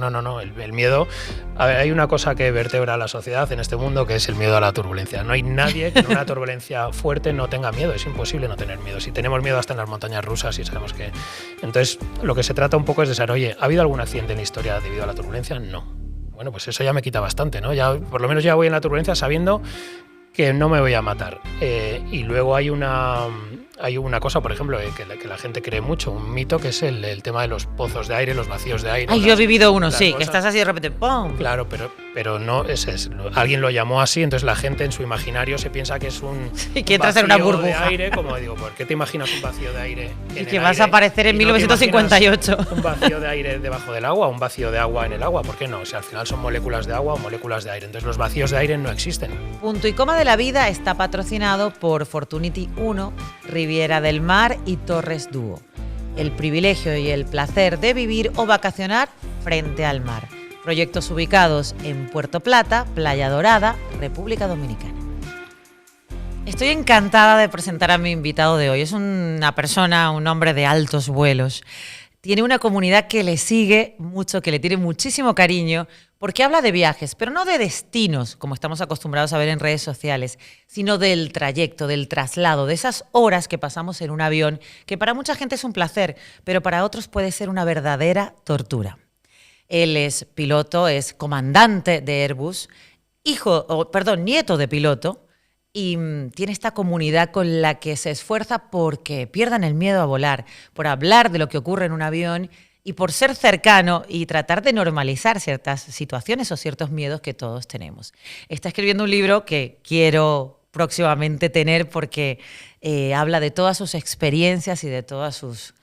no. El miedo... A ver, hay una cosa que vertebra a la sociedad en este mundo, que es el miedo a la turbulencia. No hay nadie que en una turbulencia fuerte no tenga miedo. Es imposible no tener miedo. Si tenemos miedo hasta en las montañas rusas y sabemos que... Entonces, lo que se trata un poco es de saber, oye, ¿ha habido algún accidente en la historia debido a la turbulencia? No. Bueno, pues eso ya me quita bastante, ¿no? Ya, por lo menos ya voy en la turbulencia sabiendo que no me voy a matar. Y luego hay una cosa, por ejemplo, que la gente cree mucho, un mito, que es el tema de los pozos de aire, los vacíos de aire. Ay, yo he vivido uno, sí, cosas. que estás así de repente, ¡pum! Claro, pero no, alguien lo llamó así, entonces la gente en su imaginario se piensa que es un que entras en una burbuja de aire, como digo, ¿por qué te imaginas un vacío de aire y que vas a aparecer en 1958? Un vacío de aire debajo del agua, un vacío de agua en el agua, ¿por qué no? O sea, al final son moléculas de agua o moléculas de aire, entonces los vacíos de aire no existen. Punto y coma de la vida está patrocinado por Fortunity 1, Riviera del Mar y Torres Dúo. El privilegio y el placer de vivir o vacacionar frente al mar. Proyectos ubicados en Puerto Plata, Playa Dorada, República Dominicana. Estoy encantada de presentar a mi invitado de hoy. Es una persona, un hombre de altos vuelos. Tiene una comunidad que le sigue mucho, que le tiene muchísimo cariño, porque habla de viajes, pero no de destinos, como estamos acostumbrados a ver en redes sociales, sino del trayecto, del traslado, de esas horas que pasamos en un avión, que para mucha gente es un placer, pero para otros puede ser una verdadera tortura. Él es piloto, es comandante de Airbus, nieto de piloto, y tiene esta comunidad con la que se esfuerza porque pierdan el miedo a volar, por hablar de lo que ocurre en un avión y por ser cercano y tratar de normalizar ciertas situaciones o ciertos miedos que todos tenemos. Está escribiendo un libro que quiero próximamente tener porque habla de todas sus experiencias y de todas sus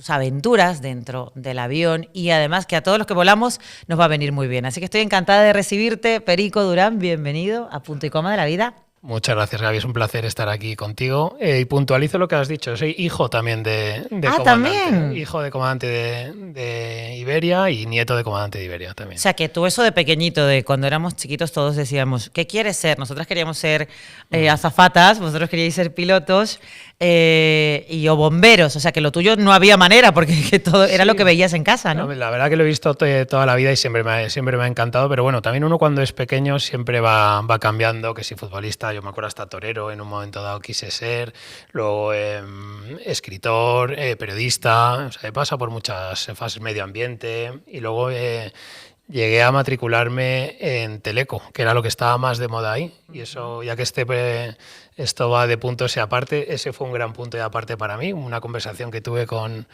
aventuras dentro del avión, y además que a todos los que volamos nos va a venir muy bien. Así que estoy encantada de recibirte, Perico Durán, bienvenido a Punto y Coma de la Vida. Muchas gracias, Gaby. Es un placer estar aquí contigo. Y puntualizo lo que has dicho. Soy hijo también de comandante. ¿También? Hijo de comandante de Iberia y nieto de comandante de Iberia también. O sea, que tú eso de pequeñito, de cuando éramos chiquitos, todos decíamos, ¿qué quieres ser? Nosotras queríamos ser azafatas, vosotros queríais ser pilotos o bomberos. O sea, que lo tuyo no había manera, porque que todo era lo que veías en casa, ¿no? La verdad que lo he visto toda la vida y siempre me ha encantado. Pero bueno, también uno cuando es pequeño siempre va cambiando, que si futbolista, yo me acuerdo hasta torero, en un momento dado quise ser, luego escritor, periodista, o sea, pasa por muchas fases, medio ambiente, y luego llegué a matricularme en Teleco, que era lo que estaba más de moda ahí, y eso, ya que esto va de puntos y aparte, ese fue un gran punto y aparte para mí, una conversación que tuve con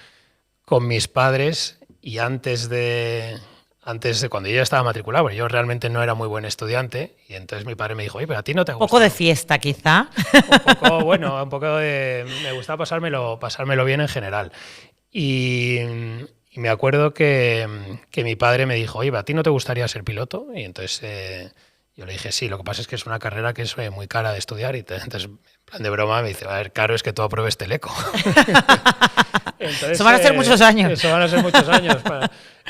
mis padres, y antes de cuando yo ya estaba matriculado, porque yo realmente no era muy buen estudiante, y entonces mi padre me dijo, oye, pero a ti no te gusta. Un poco de fiesta, quizá. Un poco de... Me gustaba pasármelo bien en general. Y me acuerdo que mi padre me dijo, oye, ¿a ti no te gustaría ser piloto? Y entonces yo le dije, sí, lo que pasa es que es una carrera que es muy cara de estudiar. Entonces, en plan de broma, me dice, a ver, caro es que tú apruebes Teleco. Entonces, eso van a ser muchos años. Eso van a ser muchos años.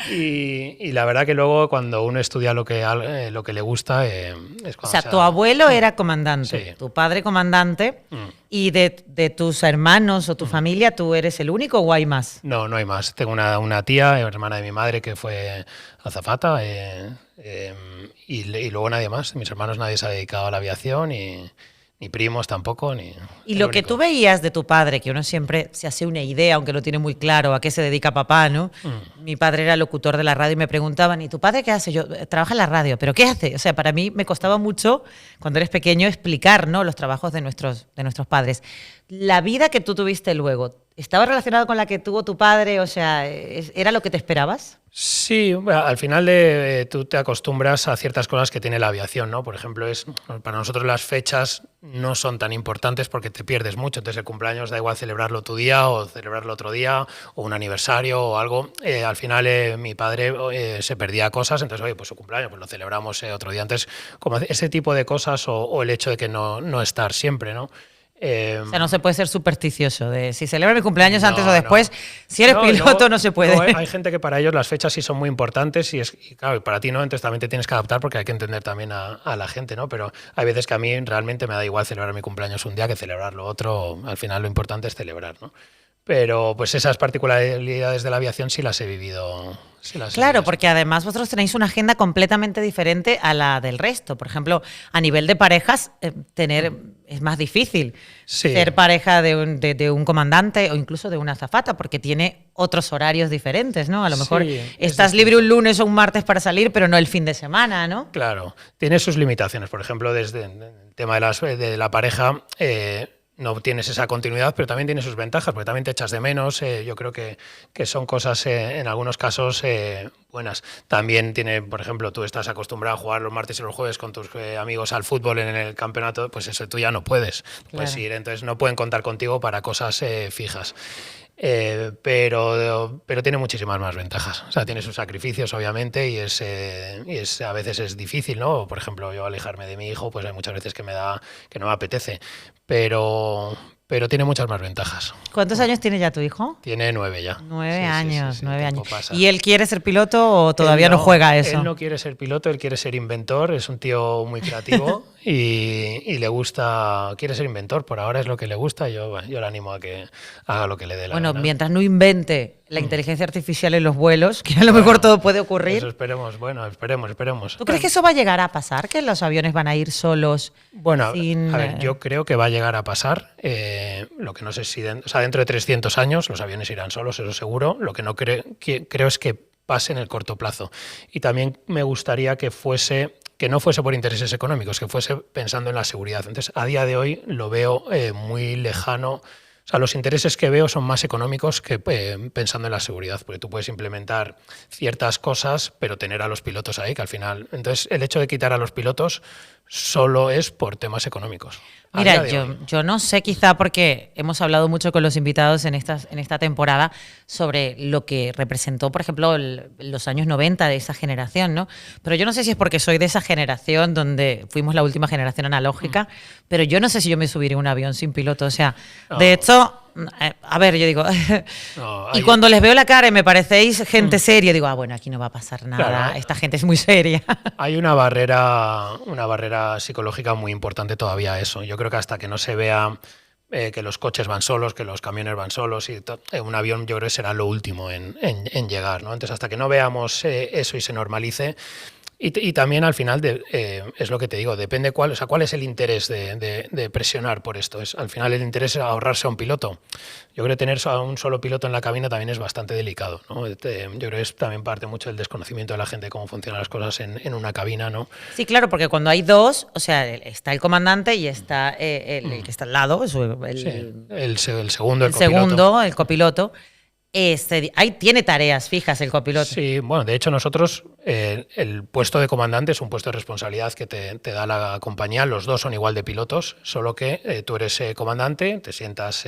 Y la verdad que luego cuando uno estudia lo que le gusta es cuando... O sea, tu abuelo era comandante, sí. Tu padre comandante, y de tus hermanos o tu familia, ¿tú eres el único o hay más? No hay más. Tengo una tía, hermana de mi madre, que fue azafata, y luego nadie más. Mis hermanos nadie se ha dedicado a la aviación, ni primos tampoco. Y lo que tú veías de tu padre, que uno siempre se hace una idea, aunque no tiene muy claro a qué se dedica papá, ¿no? Mi padre era locutor de la radio y me preguntaban, ¿y tu padre qué hace? Yo, trabaja en la radio, ¿pero qué hace? O sea, para mí me costaba mucho, cuando eres pequeño, explicar, ¿no?, los trabajos de nuestros padres. La vida que tú tuviste luego, ¿estaba relacionada con la que tuvo tu padre? O sea, ¿era lo que te esperabas? Sí, al final tú te acostumbras a ciertas cosas que tiene la aviación, ¿no? Por ejemplo, para nosotros las fechas no son tan importantes porque te pierdes mucho. Entonces el cumpleaños da igual celebrarlo tu día o celebrarlo otro día, o un aniversario o algo. Al final mi padre se perdía cosas, entonces, oye, pues su cumpleaños pues lo celebramos otro día. Entonces, como ese tipo de cosas o el hecho de que no estar siempre, ¿no? O sea, no se puede ser supersticioso de si celebra mi cumpleaños antes o después. Si eres piloto, no se puede. Hay gente que para ellos las fechas sí son muy importantes y claro, para ti no, entonces también te tienes que adaptar porque hay que entender también a la gente, ¿no? Pero hay veces que a mí realmente me da igual celebrar mi cumpleaños un día que celebrarlo otro. Al final lo importante es celebrar, ¿no? Pero pues esas particularidades de la aviación sí las he vivido. Sí las he Claro, vivido. porque además vosotros tenéis una agenda completamente diferente a la del resto. Por ejemplo, a nivel de parejas, es más difícil Sí. ser pareja de un comandante o incluso de una azafata, porque tiene otros horarios diferentes, ¿no? A lo mejor Sí, es estás libre un lunes o un martes para salir, pero no el fin de semana, ¿no? Claro, tiene sus limitaciones. Por ejemplo, desde el tema de la pareja, no tienes esa continuidad, pero también tiene sus ventajas, porque también te echas de menos. Yo creo que son cosas, en algunos casos, buenas. También tiene, por ejemplo, tú estás acostumbrado a jugar los martes y los jueves con tus amigos al fútbol en el campeonato, pues eso tú ya no puedes. Puedes ir, entonces no pueden contar contigo para cosas fijas. Pero tiene muchísimas más ventajas. O sea, tiene sus sacrificios, obviamente, y a veces es difícil, ¿no? Por ejemplo, yo alejarme de mi hijo, pues hay muchas veces que no me apetece. Pero tiene muchas más ventajas. ¿Cuántos años tiene ya tu hijo? Tiene 9 ya. 9 Sí, años, sí, 9 el años. tiempo pasa. ¿Y él quiere ser piloto o todavía Él no juega a eso? Él no quiere ser piloto, él quiere ser inventor, es un tío muy creativo y le gusta, quiere ser inventor, por ahora es lo que le gusta, yo le animo a que haga lo que le dé la Bueno, gana. mientras no invente la inteligencia artificial en los vuelos, que a lo mejor todo puede ocurrir. Eso esperemos, esperemos. ¿Tú crees que eso va a llegar a pasar? ¿Que los aviones van a ir solos? Bueno, sin, a ver, yo creo que va a llegar a pasar. Lo que no sé si dentro de 300 años los aviones irán solos, eso seguro. Lo que no creo es que pase en el corto plazo. Y también me gustaría que no fuese por intereses económicos, que fuese pensando en la seguridad. Entonces, a día de hoy lo veo muy lejano. O sea, los intereses que veo son más económicos que pensando en la seguridad, porque tú puedes implementar ciertas cosas, pero tener a los pilotos ahí, que al final... Entonces, el hecho de quitar a los pilotos solo es por temas económicos. Mira, yo no sé, quizá porque hemos hablado mucho con los invitados en esta temporada sobre lo que representó, por ejemplo, los años 90 de esa generación, ¿no? Pero yo no sé si es porque soy de esa generación donde fuimos la última generación analógica, pero yo no sé si yo me subiría a un avión sin piloto. O sea, de hecho, a ver, yo digo, y cuando les veo la cara y me parecéis gente seria, digo, bueno, aquí no va a pasar nada, Claro. esta gente es muy seria. Hay una barrera psicológica muy importante todavía a eso. Yo creo que hasta que no se vea que los coches van solos, que los camiones van solos, y un avión yo creo que será lo último en llegar, ¿no? Entonces, hasta que no veamos eso y se normalice. Y también al final, es lo que te digo, depende cuál es el interés de presionar por esto. Al final el interés es ahorrarse a un piloto. Yo creo que tener a un solo piloto en la cabina también es bastante delicado, ¿no? Yo creo que es también parte mucho del desconocimiento de la gente de cómo funcionan las cosas en una cabina, ¿no? Sí, claro, porque cuando hay dos, o sea, está el comandante y está el que está al lado, el segundo, el segundo, el copiloto. Ahí tiene tareas fijas el copiloto. Sí, bueno, de hecho nosotros, el puesto de comandante es un puesto de responsabilidad que te da la compañía. Los dos son igual de pilotos, solo que tú eres comandante, te sientas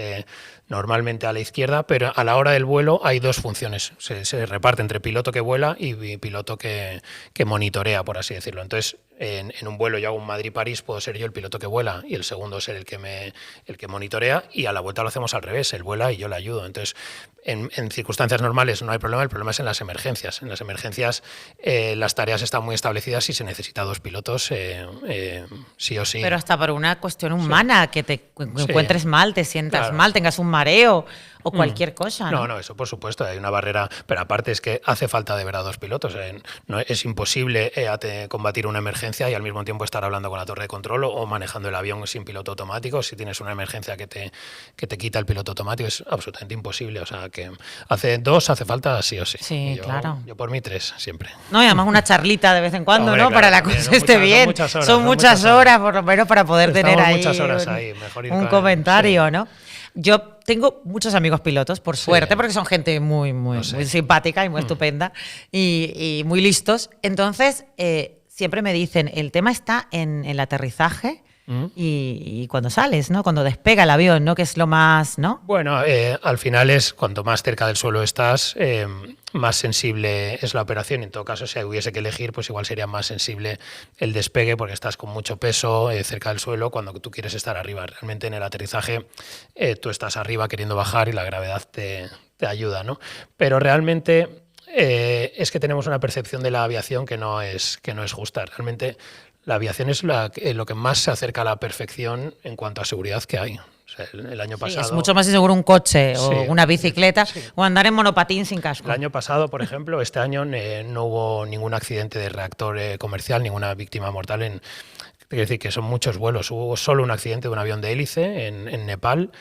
normalmente a la izquierda, pero a la hora del vuelo hay dos funciones. Se reparte entre piloto que vuela y piloto que monitorea, por así decirlo. Entonces, en un vuelo yo hago un Madrid-París, puedo ser yo el piloto que vuela y el segundo ser el que monitorea, y a la vuelta lo hacemos al revés, él vuela y yo le ayudo. Entonces, en circunstancias normales no hay problema, el problema es en las emergencias. En las emergencias las tareas están muy establecidas y se necesita dos pilotos sí o sí. Pero hasta por una cuestión humana, que te encuentres mal, te sientas mal, tengas un mareo o cualquier cosa, ¿no? No, eso por supuesto, hay una barrera, pero aparte es que hace falta de verdad dos pilotos. No, es imposible combatir una emergencia y al mismo tiempo estar hablando con la torre de control o manejando el avión sin piloto automático. Si tienes una emergencia que te quita el piloto automático, es absolutamente imposible. O sea, que hace falta sí o sí. Sí, claro. Yo por mí 3 siempre. No, y además una charlita de vez en cuando, Hombre, ¿no? claro, Para la también, cosa esté bien. Son muchas horas, por lo menos, para poder tener ahí muchas horas ahí. Mejor ir un con comentario, sí. ¿no? Yo tengo muchos amigos pilotos, por suerte, porque son gente muy simpática y muy estupenda y muy listos. Entonces, siempre me dicen, el tema está en el aterrizaje y cuando sales, ¿no? Cuando despega el avión, ¿no? Que es lo más, ¿no? Bueno, al final es cuanto más cerca del suelo estás, más sensible es la operación. En todo caso, si hubiese que elegir, pues igual sería más sensible el despegue porque estás con mucho peso cerca del suelo cuando tú quieres estar arriba. Realmente en el aterrizaje tú estás arriba queriendo bajar y la gravedad te ayuda, ¿no? Pero realmente es que tenemos una percepción de la aviación que no es justa. Realmente la aviación es lo que más se acerca a la perfección en cuanto a seguridad que hay. O sea, el año Sí, pasado... es mucho más inseguro un coche o Sí, una bicicleta sí. o andar en monopatín sin casco. El año pasado, por ejemplo, este año no hubo ningún accidente de reactor comercial, ninguna víctima mortal en... Quiero decir que son muchos vuelos. Hubo solo un accidente de un avión de hélice en Nepal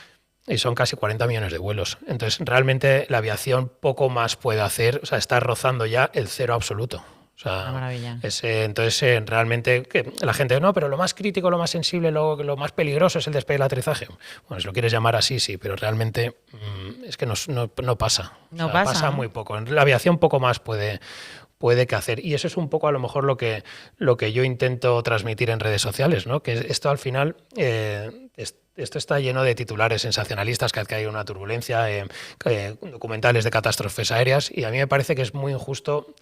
y son casi 40 millones de vuelos. Entonces, realmente la aviación poco más puede hacer, o sea, está rozando ya el cero absoluto. O sea, Una maravilla. Entonces, realmente, que la gente, no, pero lo más crítico, lo más sensible, lo más peligroso es el despegue y el aterrizaje. Bueno, si lo quieres llamar así, sí, pero realmente es que no pasa. No O sea, pasa, pasa ¿no? muy poco. En la aviación poco más puede que hacer. Y eso es un poco a lo mejor lo que yo intento transmitir en redes sociales, ¿no? Que esto al final... esto está lleno de titulares sensacionalistas, que hay una turbulencia, documentales de catástrofes aéreas, y a mí me parece que es muy injusto.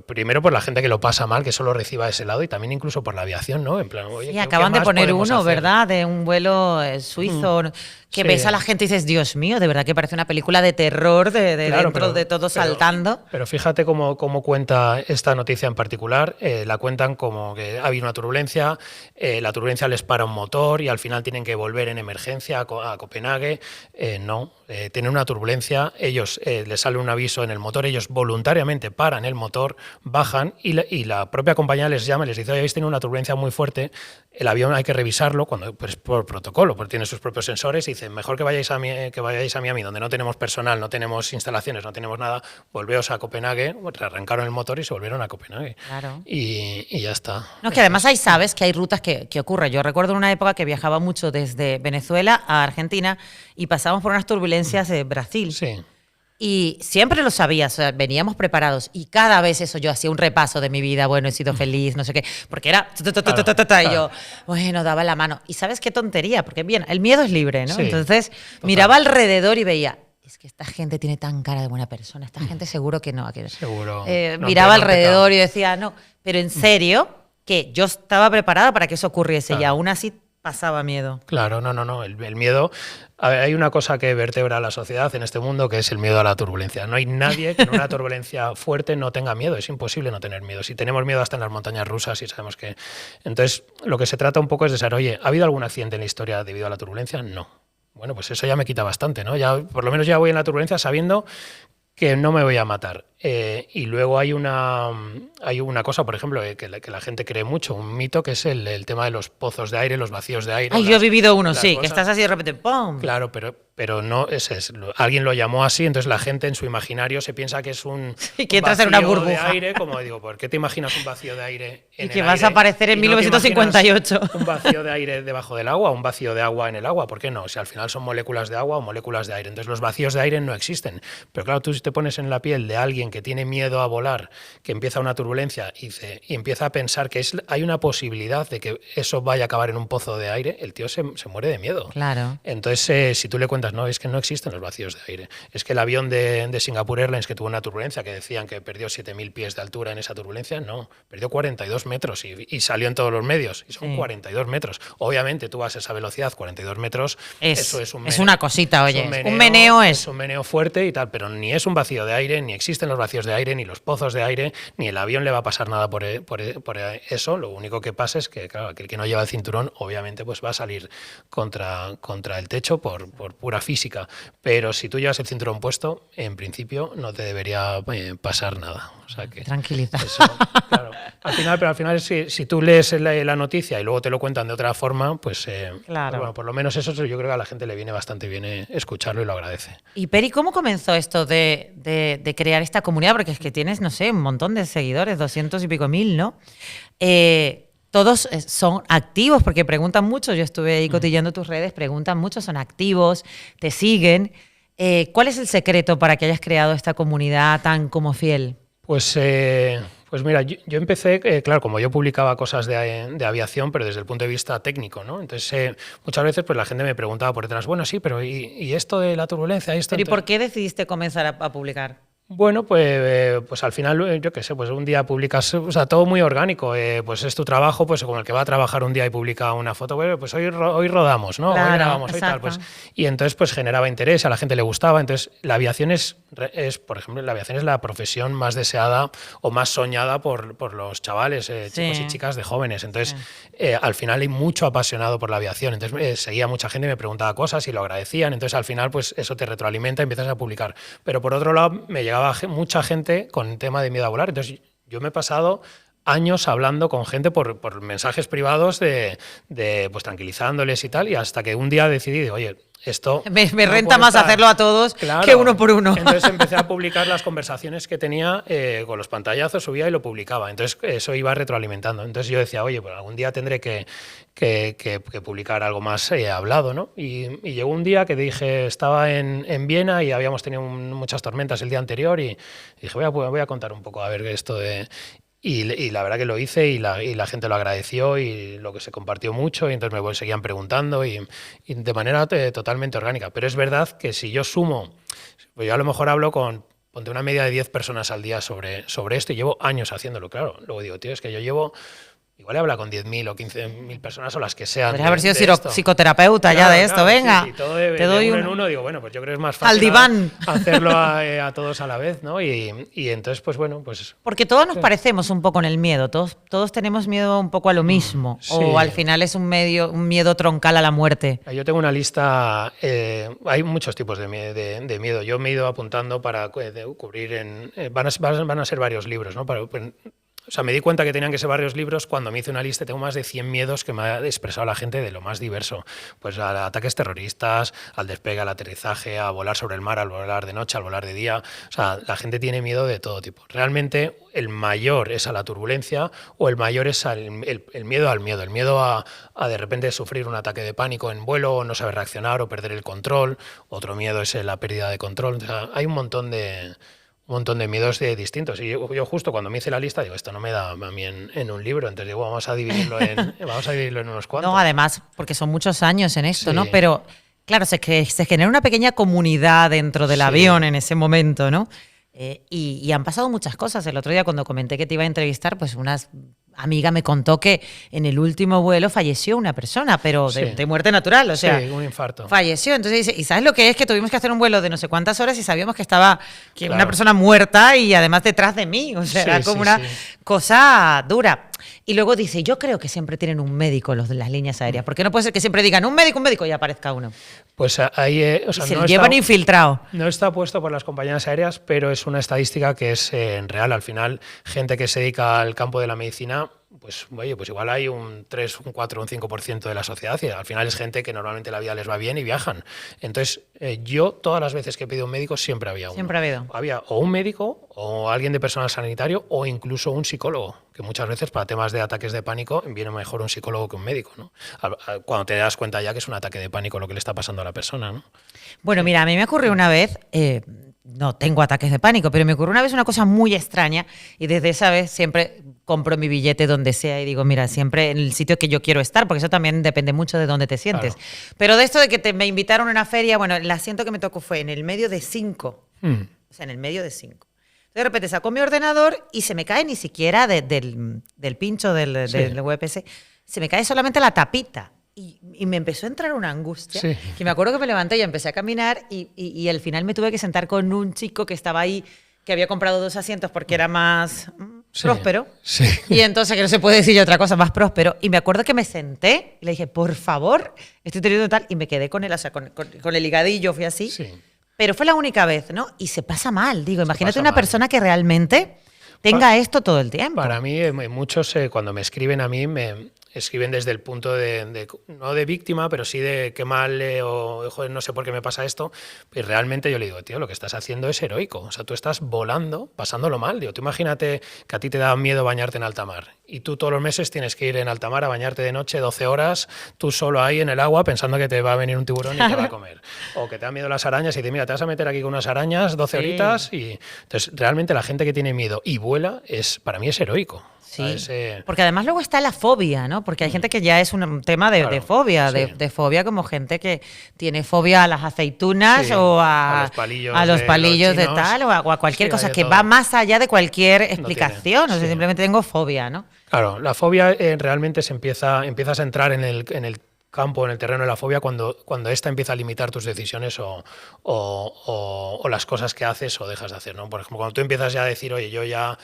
Primero por la gente que lo pasa mal, que solo reciba ese lado, y también incluso por la aviación, ¿no? En plan, oye, Sí, ¿qué acaban de más poner podemos uno, hacer? ¿verdad? De un vuelo suizo, que Sí. ves a la gente y dices, Dios mío, de verdad que parece una película de terror, de Claro, dentro de todo saltando. Pero fíjate cómo cuenta esta noticia en particular. La cuentan como que ha habido una turbulencia, la turbulencia les para un motor y al final tienen que volver en emergencia a Copenhague. No, tienen una turbulencia, ellos les sale un aviso en el motor, ellos voluntariamente paran el motor, bajan y la propia compañía les llama y les dice, oye, habéis tenido una turbulencia muy fuerte, el avión hay que revisarlo pues, por protocolo, porque tiene sus propios sensores, y dicen, mejor que vayáis a Miami, donde no tenemos personal, no tenemos instalaciones, no tenemos nada, volveos a Copenhague. Arrancaron el motor y se volvieron a Copenhague. Claro. Y ya está. No, que además ahí sabes que hay rutas que ocurre. Yo recuerdo en una época que viajaba mucho desde Venezuela a Argentina y pasábamos por unas turbulencias de Brasil. Sí. Y siempre lo sabía, o sea, veníamos preparados. Y cada vez eso, yo hacía un repaso de mi vida, bueno, he sido feliz, no sé qué, porque era... Y yo, bueno, daba la mano. Y ¿sabes qué tontería? Porque bien, el miedo es libre, ¿no? Sí, Entonces miraba alrededor y veía, es que esta gente tiene tan cara de buena persona, esta gente seguro que no. Seguro. Miraba alrededor y decía, no, pero en serio, que yo estaba preparada para que eso ocurriese y aún así pasaba miedo. Claro, no. El miedo... A ver, hay una cosa que vertebra a la sociedad en este mundo, que es el miedo a la turbulencia. No hay nadie que en una turbulencia fuerte no tenga miedo. Es imposible no tener miedo. Si tenemos miedo hasta en las montañas rusas y sabemos que... Entonces, lo que se trata un poco es de saber, oye, ¿ha habido algún accidente en la historia debido a la turbulencia? No. Bueno, pues eso ya me quita bastante, ¿no? Ya, por lo menos ya voy en la turbulencia sabiendo que no me voy a matar. Y luego hay una cosa, por ejemplo, que la gente cree mucho, un mito, que es el tema de los pozos de aire, los vacíos de aire. Ay, yo he vivido uno, sí, cosas. que estás así de repente, ¡pum! Claro, pero no, alguien lo llamó así, entonces la gente en su imaginario se piensa que es un Y que entras en una burbuja. de aire, como digo, ¿por qué te imaginas un vacío de aire en Y que el vas aire? a aparecer en Y no te 1958. imaginas un vacío de aire debajo del agua, un vacío de agua en el agua, ¿por qué no? Si al final son moléculas de agua o moléculas de aire, entonces los vacíos de aire no existen. Pero claro, tú si te pones en la piel de alguien que tiene miedo a volar, que empieza una turbulencia y empieza a pensar que hay una posibilidad de que eso vaya a acabar en un pozo de aire, el tío se muere de miedo. Claro. Entonces, si tú le cuentas, no, es que no existen los vacíos de aire. Es que el avión de Singapore Airlines, que tuvo una turbulencia, que decían que perdió 7.000 pies de altura en esa turbulencia, no, perdió 42 metros y salió en todos los medios. Y son 42 metros. Obviamente, tú vas a esa velocidad, 42 metros, eso es un meneo. Es una cosita, oye. Un meneo es. Es un meneo fuerte y tal, pero ni es un vacío de aire, ni existen los vacíos de aire, ni los pozos de aire, ni el avión le va a pasar nada por eso. Lo único que pasa es que, claro, aquel que no lleva el cinturón, obviamente, pues va a salir contra el techo por pura física. Pero si tú llevas el cinturón puesto, en principio no te debería pasar nada. O sea que Tranquiliza. eso, claro. Al final si tú lees la noticia y luego te lo cuentan de otra forma, pues, Claro. pues bueno, por lo menos eso yo creo que a la gente le viene bastante bien escucharlo y lo agradece. Y Peri, ¿cómo comenzó esto de crear esta comunidad? Porque es que tienes, no sé, un montón de seguidores, 200 y pico mil, ¿no? Todos son activos, porque preguntan mucho. Yo estuve ahí cotilleando tus redes, preguntan mucho, son activos, te siguen. ¿Cuál es el secreto para que hayas creado esta comunidad tan como fiel? Pues mira, yo empecé, claro, como yo publicaba cosas de aviación, pero desde el punto de vista técnico, ¿no? Entonces, muchas veces pues la gente me preguntaba por detrás, bueno, sí, pero ¿y esto de la turbulencia? Pero ¿y por qué decidiste comenzar a publicar? Bueno, pues al final, yo qué sé, pues un día publicas, o sea, todo muy orgánico, pues es tu trabajo, pues como el que va a trabajar un día y publica una foto, bueno, pues hoy rodamos, ¿no? Claro, hoy grabamos, hoy tal, exacto. pues, y entonces pues generaba interés, a la gente le gustaba, entonces la aviación por ejemplo, la aviación es la profesión más deseada o más soñada por los chavales, chicos y chicas de jóvenes, entonces al final hay mucho apasionado por la aviación, entonces seguía mucha gente y me preguntaba cosas y lo agradecían, entonces al final pues eso te retroalimenta y empiezas a publicar, pero por otro lado me llegaba mucha gente con el tema de miedo a volar. Entonces, yo me he pasado años hablando con gente por mensajes privados pues tranquilizándoles y tal, y hasta que un día decidí, oye, esto Me no renta puede más estar. hacerlo a todos Claro. que uno por uno. Entonces empecé a publicar las conversaciones que tenía con los pantallazos, subía y lo publicaba. Entonces eso iba retroalimentando. Entonces yo decía, oye, pues algún día tendré que publicar algo más hablado, ¿no? Y llegó un día que dije, estaba en Viena y habíamos tenido muchas tormentas el día anterior y dije, voy a contar un poco a ver esto de... Y la verdad que lo hice y la gente lo agradeció y lo que se compartió mucho y entonces me seguían preguntando y de manera totalmente orgánica. Pero es verdad que si yo sumo, pues yo a lo mejor hablo ponte una media de 10 personas al día sobre esto y llevo años haciéndolo, claro. Luego digo, tío, es que yo llevo... Igual he hablado con 10.000 o 15.000 personas o las que sean. Podrías haber sido esto. psicoterapeuta ya de esto, venga. Sí, todo te doy de uno un... en uno, digo, bueno, pues yo creo que es más fácil al diván. hacerlo a todos a la vez, ¿no? Y entonces, pues bueno, pues... Porque todos nos parecemos un poco en el miedo, todos tenemos miedo un poco a lo mismo, sí. o al final es un miedo troncal a la muerte. Yo tengo una lista, hay muchos tipos de miedo. Yo me he ido apuntando para cubrir van a ser varios libros, ¿no? O sea, me di cuenta que tenían que ser varios libros cuando me hice una lista. Tengo más de 100 miedos que me ha expresado la gente de lo más diverso. Pues a ataques terroristas, al despegue, al aterrizaje, a volar sobre el mar, al volar de noche, al volar de día. O sea, la gente tiene miedo de todo tipo. Realmente el mayor es a la turbulencia o el mayor es el miedo al miedo. El miedo a de repente sufrir un ataque de pánico en vuelo o no saber reaccionar o perder el control. Otro miedo es la pérdida de control. O sea, hay un montón de miedos distintos. Y yo justo cuando me hice la lista digo, esto no me da a mí en un libro, entonces digo, vamos a dividirlo en unos cuantos. No, además, porque son muchos años en esto, Sí. ¿no? Pero claro, se genera una pequeña comunidad dentro del avión en ese momento, ¿no? Y han pasado muchas cosas. El otro día cuando comenté que te iba a entrevistar, pues una amiga me contó que en el último vuelo falleció una persona, pero de muerte natural, o sea, un infarto. Falleció. Entonces dice, ¿y sabes lo que es? Que tuvimos que hacer un vuelo de no sé cuántas horas y sabíamos que estaba Claro. una persona muerta y además detrás de mí. O sea, era como una cosa dura. Y luego dice, yo creo que siempre tienen un médico los de las líneas aéreas, porque no puede ser que siempre digan un médico y aparezca uno. Pues ahí, o sea, y se lo llevan infiltrado. No está puesto por las compañías aéreas, pero es una estadística que es real. Al final, gente que se dedica al campo de la medicina, pues oye, pues igual hay un 3, un 4, un 5% de la sociedad y al final es gente que normalmente la vida les va bien y viajan. Entonces, yo todas las veces que he pedido un médico siempre había uno. Siempre ha habido. Había o un médico o alguien de personal sanitario o incluso un psicólogo, que muchas veces para temas de ataques de pánico viene mejor un psicólogo que un médico, ¿no? Cuando te das cuenta ya que es un ataque de pánico lo que le está pasando a la persona, ¿no? Bueno, mira, a mí me ocurrió una vez, no tengo ataques de pánico, pero me ocurrió una vez una cosa muy extraña y desde esa vez siempre compro mi billete donde sea y digo, mira, siempre en el sitio que yo quiero estar, porque eso también depende mucho de dónde te sientes. Claro. Pero de esto de que me invitaron a una feria, bueno, el asiento que me tocó fue en el medio de 5. O sea, en el medio de 5. De repente saco mi ordenador y se me cae ni siquiera del pincho del VPS, se me cae solamente la tapita. Y me empezó a entrar una angustia, que me acuerdo que me levanté y empecé a caminar y al final me tuve que sentar con un chico que estaba ahí, que había comprado 2 asientos porque era más próspero. Sí. Y entonces, que no se puede decir ya otra cosa, más próspero. Y me acuerdo que me senté y le dije, por favor, estoy teniendo tal, y me quedé con él, o sea, con el higadillo, fui así. Sí. Pero fue la única vez, ¿no? Y se pasa mal, digo, imagínate una mal. persona que realmente tenga esto todo el tiempo. Para mí, muchos cuando me escriben a mí, me escriben desde el punto no de víctima, pero sí de qué mal o joder, no sé por qué me pasa esto. Y realmente yo le digo, tío, lo que estás haciendo es heroico. O sea, tú estás volando, pasándolo mal. Digo, tú imagínate que a ti te da miedo bañarte en alta mar y tú todos los meses tienes que ir en alta mar a bañarte de noche 12 horas, tú solo ahí en el agua pensando que te va a venir un tiburón y te va a comer. O que te da miedo las arañas y dices, mira, te vas a meter aquí con unas arañas 12 horitas. Y entonces, realmente la gente que tiene miedo y vuela, para mí es heroico. Sí, porque además luego está la fobia, ¿no? Porque hay gente que ya es un tema de fobia, sí. de fobia como gente que tiene fobia a las aceitunas o a los palillos de tal o a cualquier cosa que va más allá de cualquier explicación. O sea, simplemente tengo fobia, ¿no? Claro, la fobia realmente empiezas a entrar en el campo, en el terreno de la fobia, cuando esta empieza a limitar tus decisiones o las cosas que haces o dejas de hacer, ¿no? Por ejemplo, cuando tú empiezas ya a decir, oye, yo ya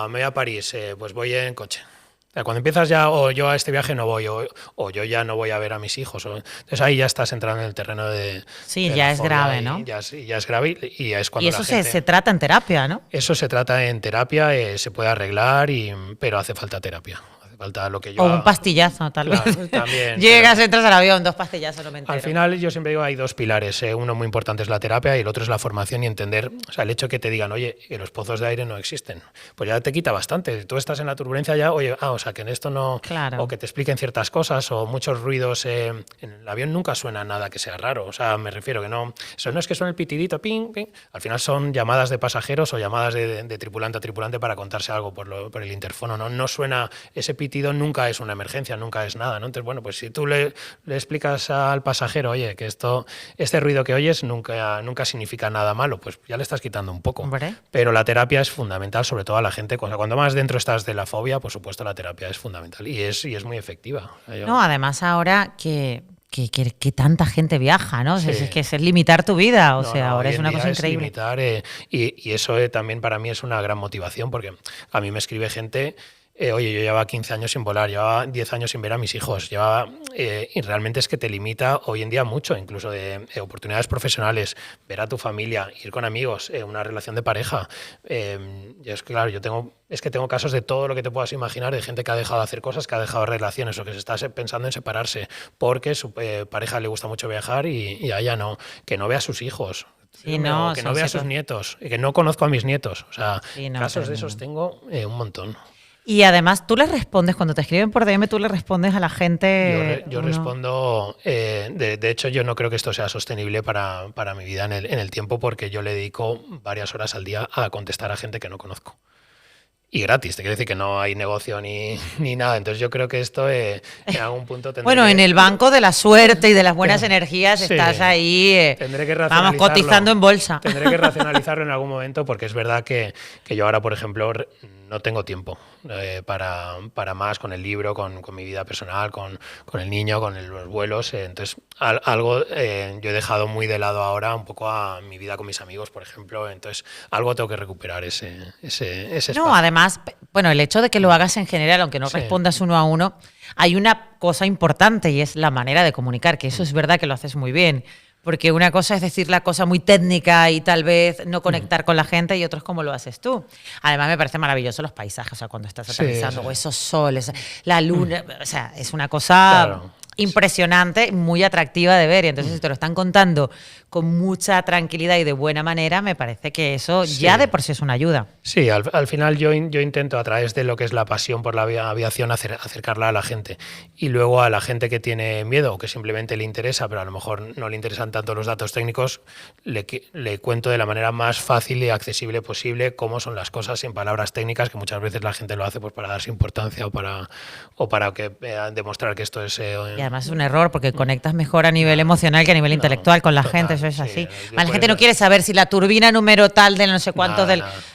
me voy a París, pues voy en coche. O sea, cuando empiezas ya, o yo a este viaje no voy, o yo ya no voy a ver a mis hijos. Entonces ahí ya estás entrando en el terreno de... Sí, de ya la es fobia grave, ¿no? Ya es grave y es cuando Y eso la gente... se trata en terapia, ¿no? Eso se trata en terapia, se puede arreglar, pero hace falta terapia. Falta lo que yo o un pastillazo, tal vez. También, llegas, entras al avión, 2 pastillazos, no me entero. Al final yo siempre digo hay 2 pilares. Uno muy importante es la terapia y el otro es la formación y entender, o sea, el hecho que te digan, oye, que los pozos de aire no existen, pues ya te quita bastante. Tú estás en la turbulencia ya, oye, o sea, que en esto no... Claro. O que te expliquen ciertas cosas o muchos ruidos. En el avión nunca suena nada que sea raro. O sea, me refiero que no... Eso no es que suene el pitidito, ping, ping. Al final son llamadas de pasajeros o llamadas de tripulante a tripulante para contarse algo por el interfono, ¿no? No suena... Ese pitido nunca es una emergencia, nunca es nada, ¿no? Entonces, bueno, pues si tú le explicas al pasajero, oye, que este ruido que oyes nunca significa nada malo, pues ya le estás quitando un poco. Hombre. Pero la terapia es fundamental, sobre todo a la gente. Cuando más dentro estás de la fobia, por supuesto, la terapia es fundamental y es muy efectiva. No, además ahora que tanta gente viaja, ¿no? Sí. Es que es limitar tu vida, ahora es una cosa increíble. Limitar, y eso también para mí es una gran motivación, porque a mí me escribe gente... oye, yo llevaba 15 años sin volar, llevaba 10 años sin ver a mis hijos, y realmente es que te limita hoy en día mucho, incluso de oportunidades profesionales, ver a tu familia, ir con amigos, una relación de pareja. Yo es que, claro, tengo casos de todo lo que te puedas imaginar, de gente que ha dejado de hacer cosas, que ha dejado relaciones o que se está pensando en separarse porque su pareja le gusta mucho viajar y a ella no, que no vea a sus hijos. Sí, no, que no vea a sus nietos, que no conozco a mis nietos. O sea, sí, no, casos de esos tengo un montón. Y además tú les respondes, cuando te escriben por DM, tú le respondes a la gente... Yo respondo, de hecho yo no creo que esto sea sostenible para mi vida en el tiempo, porque yo le dedico varias horas al día a contestar a gente que no conozco. Y gratis, te quiero decir que no hay negocio ni nada. Entonces yo creo que esto en algún punto tendré Bueno, en el banco de la suerte y de las buenas energías estás ahí, tendré que vamos, cotizando en bolsa. Tendré que racionalizarlo en algún momento, porque es verdad que yo ahora, por ejemplo, no tengo tiempo para más con el libro, con mi vida personal, con el niño, con los vuelos. Entonces algo yo he dejado muy de lado ahora un poco a mi vida con mis amigos, por ejemplo. Entonces algo tengo que recuperar ese espacio. No, además, bueno, el hecho de que lo hagas en general, aunque no respondas uno a uno, hay una cosa importante y es la manera de comunicar, que eso es verdad que lo haces muy bien. Porque una cosa es decir la cosa muy técnica y tal vez no conectar con la gente, y otro es cómo lo haces tú. Además me parece maravilloso los paisajes, o sea, cuando estás aterrizando, o esos soles, la luna, o sea, es una cosa impresionante, muy atractiva de ver. Y entonces si te lo están contando con mucha tranquilidad y de buena manera, me parece que eso ya de por sí es una ayuda. Sí, al final yo intento, a través de lo que es la pasión por la aviación, acercarla a la gente. Y luego a la gente que tiene miedo o que simplemente le interesa, pero a lo mejor no le interesan tanto los datos técnicos, le cuento de la manera más fácil y accesible posible cómo son las cosas en palabras técnicas, que muchas veces la gente lo hace pues para darse importancia o para demostrar que esto es... y además es un error, porque conectas mejor a nivel emocional que a nivel intelectual con la gente, eso es así. La gente no quiere saber si la turbina número tal de no sé cuántos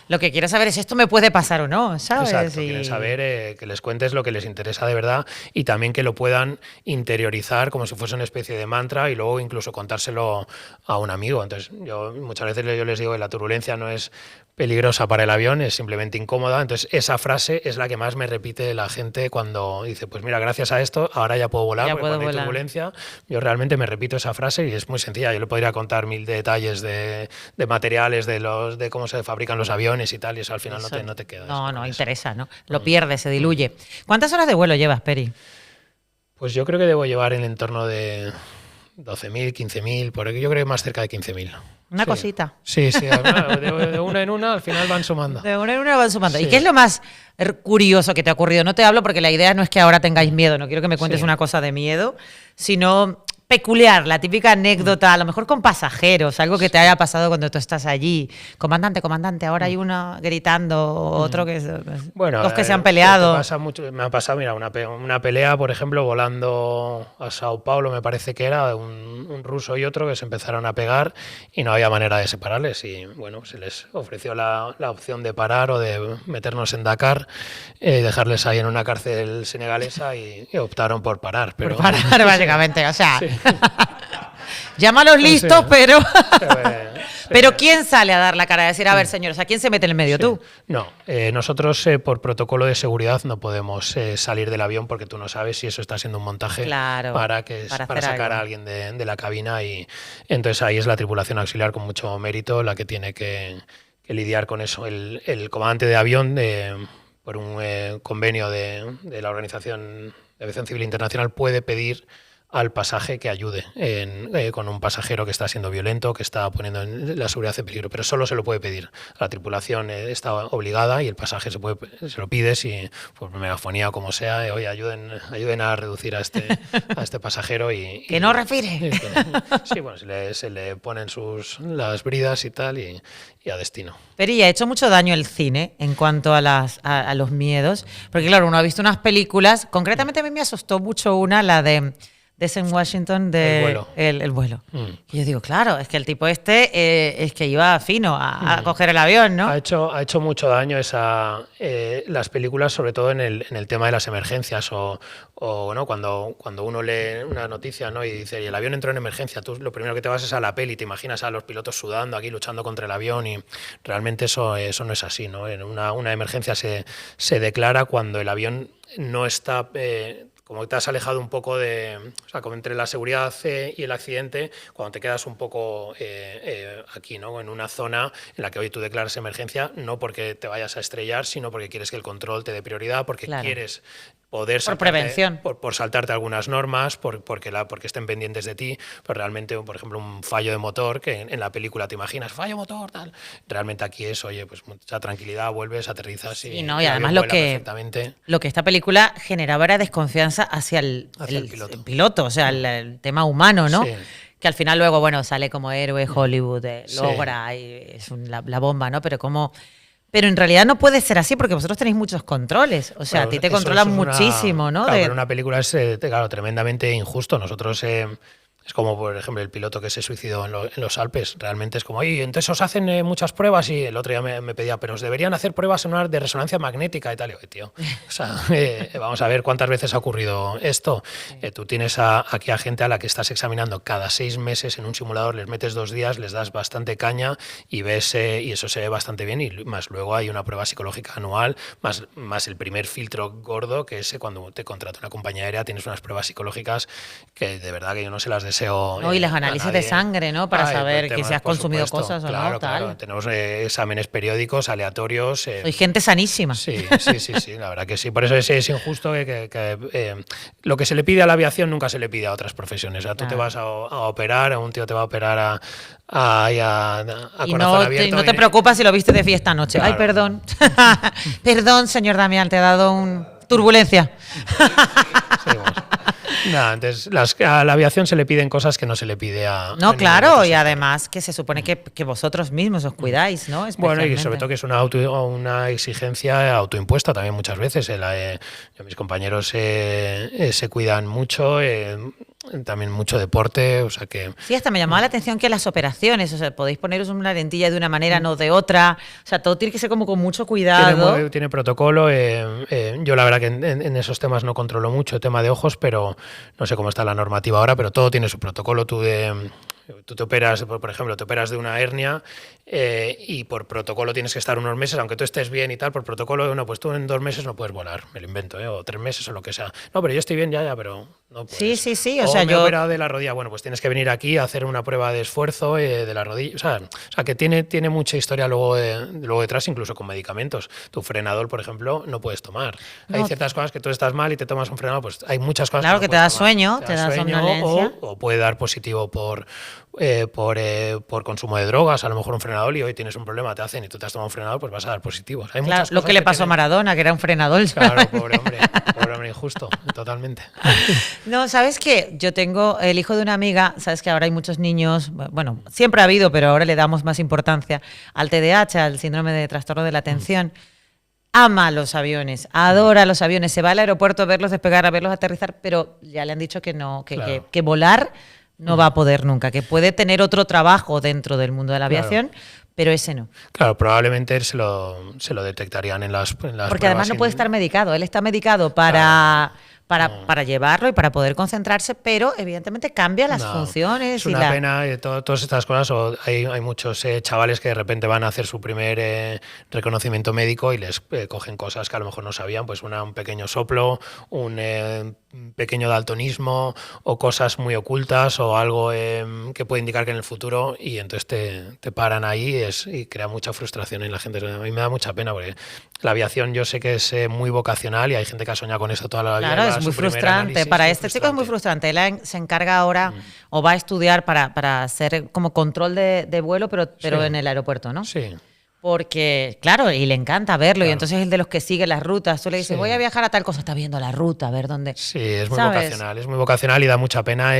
Lo que quiere saber es esto me puede pasar o no, ¿sabes? Exacto, quieren saber que les cuentes lo que les interesa de verdad y también que lo puedan interiorizar como si fuese una especie de mantra y luego incluso contárselo a un amigo. Entonces muchas veces yo les digo que la turbulencia no es peligrosa para el avión, es simplemente incómoda. Entonces esa frase es la que más me repite la gente cuando dice, pues mira, gracias a esto ahora ya puedo volar, porque cuando hay turbulencia yo realmente me repito esa frase y es muy sencilla. Yo le podría contar 1000 detalles de materiales, de cómo se fabrican los aviones y tal, y eso al final no te queda. No interesa, ¿no? Lo pierdes, se diluye. ¿Cuántas horas de vuelo llevas, Peri? Pues yo creo que debo llevar en el entorno de 12.000, 15.000, por aquí yo creo que más cerca de 15.000. Una cosita. Sí, de una en una al final van sumando. De una en una van sumando. Sí. ¿Y qué es lo más curioso que te ha ocurrido? No te hablo porque la idea no es que ahora tengáis miedo, no quiero que me cuentes una cosa de miedo, sino peculiar, la típica anécdota, a lo mejor con pasajeros, algo que te haya pasado cuando tú estás allí. Comandante, comandante, ahora hay uno gritando, otro que... Bueno, dos que se han peleado. Me ha pasado, mira, una pelea, por ejemplo, volando a Sao Paulo, me parece que era un ruso y otro que se empezaron a pegar y no había manera de separarles. Y bueno, se les ofreció la opción de parar o de meternos en Dakar, dejarles ahí en una cárcel senegalesa y optaron por parar. Pero, por parar, básicamente, o sea... Sí. Llámalos listos, Sí. pero... Sí. Pero ¿quién sale a dar la cara? A decir, a ver, señores, ¿a quién se mete en el medio? Sí. ¿Tú? No, nosotros por protocolo de seguridad no podemos salir del avión porque tú no sabes si eso está siendo un montaje Claro, para sacar algo. a alguien de la cabina, y entonces ahí es la tripulación auxiliar con mucho mérito la que tiene que lidiar con eso. El comandante de avión, por un convenio de la Organización de Aviación Civil Internacional, puede pedir al pasaje que ayude con un pasajero que está siendo violento, que está poniendo la seguridad en peligro, pero solo se lo puede pedir. La tripulación está obligada y el pasaje se lo pide, si por megafonía o como sea, oye, ayuden a reducir a este pasajero y Que no respire. Sí, bueno, se le ponen las bridas y tal y a destino. Pero ya ha hecho mucho daño el cine en cuanto a los miedos, porque claro, uno ha visto unas películas, concretamente a mí me asustó mucho la de en Washington, El vuelo. El vuelo. Y yo digo, claro, es que el tipo es que iba fino a coger el avión, ¿no? Ha hecho mucho daño las películas, sobre todo en el tema de las emergencias o ¿no? Cuando uno lee una noticia, ¿no? Y dice, y el avión entró en emergencia, tú lo primero que te vas es a la peli, te imaginas a los pilotos sudando aquí, luchando contra el avión, y realmente eso no es así, ¿no? Una emergencia se declara cuando el avión no está... como te has alejado un poco o sea, como entre la seguridad y el accidente, cuando te quedas un poco aquí, ¿no? En una zona en la que hoy tú declaras emergencia, no porque te vayas a estrellar, sino porque quieres que el control te dé prioridad, porque Claro. quieres poder Por prevención. por saltarte algunas normas, porque estén pendientes de ti, pero realmente, por ejemplo, un fallo de motor, que en la película te imaginas, fallo motor, tal, realmente aquí es, oye, pues mucha tranquilidad, vuelves, aterrizas Sí, y no, y el además avión lo vuela que perfectamente. esta película generaba era desconfianza hacia el piloto, o sea, el tema humano, ¿no? Sí. Que al final luego, bueno, sale como héroe Hollywood, logra, y es la bomba, ¿no? Pero en realidad no puede ser así porque vosotros tenéis muchos controles. O sea, Bueno, a ti te eso controlan es muchísimo, ¿no? Claro, pero una película es claro, tremendamente injusto. Nosotros es como, por ejemplo, el piloto que se suicidó en los Alpes. Realmente es como, oye, entonces os hacen muchas pruebas, y el otro día me pedía, pero os deberían hacer pruebas de resonancia magnética y tal. Y yo, tío, o sea, vamos a ver cuántas veces ha ocurrido esto. Tú tienes aquí a gente a la que estás examinando cada 6 meses en un simulador, les metes 2 días, les das bastante caña y ves, y eso se ve bastante bien. Y más luego hay una prueba psicológica anual, más el primer filtro gordo, que es cuando te contrata una compañía aérea, tienes unas pruebas psicológicas que de verdad que yo no se las deseo. No, y los análisis de sangre, ¿no? Para saber que si has consumido cosas o no, tal. Claro, tenemos exámenes periódicos, aleatorios. Sois gente sanísima. Sí, la verdad que sí. Por eso es injusto que lo que se le pide a la aviación nunca se le pide a otras profesiones. O sea, tú te vas a operar, un tío te va a operar a y corazón abierto. No te preocupas si lo viste de fiesta anoche. Claro. Ay, perdón. Perdón, señor Damián, te he dado turbulencia. Nada, entonces a la aviación se le piden cosas que no se le pide a... No, claro, y además que se supone que vosotros mismos os cuidáis, ¿no? Bueno, y sobre todo que es una exigencia autoimpuesta también muchas veces. Mis compañeros se cuidan mucho, también mucho deporte, o sea que... Sí, hasta me llamaba la atención que las operaciones, o sea, podéis poneros una lentilla de una manera, no de otra, o sea, todo tiene que ser como con mucho cuidado. Tiene protocolo, yo la verdad que en esos temas no controlo mucho el tema de ojos, pero no sé cómo está la normativa ahora, pero todo tiene su protocolo. Tú te operas, por ejemplo, te operas de una hernia y por protocolo tienes que estar unos meses, aunque tú estés bien y tal, por protocolo, no, pues tú en 2 meses no puedes volar, me lo invento, o 3 meses o lo que sea. No, pero yo estoy bien ya, pero no puedes. Sí, o sea, me he operado de la rodilla, bueno, pues tienes que venir aquí a hacer una prueba de esfuerzo de la rodilla, o sea que tiene mucha historia luego detrás, incluso con medicamentos. Tu frenador, por ejemplo, no puedes tomar. No. Hay ciertas cosas que tú estás mal y te tomas un frenador, pues hay muchas cosas claro, que no te da tomar. sueño, te da somnolencia. O puede dar positivo por consumo de drogas, a lo mejor un frenador, y hoy tienes un problema, te hacen y tú te has tomado un frenador, pues vas a dar positivos. Hay muchas lo cosas que le pasó a Maradona, que era un frenador. Claro, pobre hombre, justo, totalmente. No, ¿sabes qué? Yo tengo el hijo de una amiga, sabes que ahora hay muchos niños, bueno, siempre ha habido, pero ahora le damos más importancia al TDAH, al síndrome de trastorno de la atención. Ama los aviones, adora los aviones, se va al aeropuerto a verlos despegar, a verlos aterrizar, pero ya le han dicho que no, Claro. que volar no va a poder nunca, que puede tener otro trabajo dentro del mundo de la aviación, pero ese no. Claro, probablemente se lo detectarían en las Porque pruebas además no puede estar medicado, él está medicado para llevarlo y para poder concentrarse, pero evidentemente cambia las funciones. Es una pena, todas estas cosas. Hay muchos chavales que de repente van a hacer su primer reconocimiento médico y les cogen cosas que a lo mejor no sabían, pues un pequeño soplo, un pequeño daltonismo o cosas muy ocultas o algo que puede indicar que en el futuro, y entonces te paran ahí y crea mucha frustración en la gente. A mí me da mucha pena porque la aviación yo sé que es muy vocacional y hay gente que ha soñado con eso toda la vida. Claro, es muy frustrante. Para este chico es muy frustrante. Él se encarga ahora o va a estudiar para hacer como control de vuelo, pero en el aeropuerto, ¿no? Sí. Porque, claro, y le encanta verlo, y entonces es de los que sigue las rutas. Tú le dices, voy a viajar a tal cosa, está viendo la ruta, a ver dónde. Sí, es muy vocacional y da mucha pena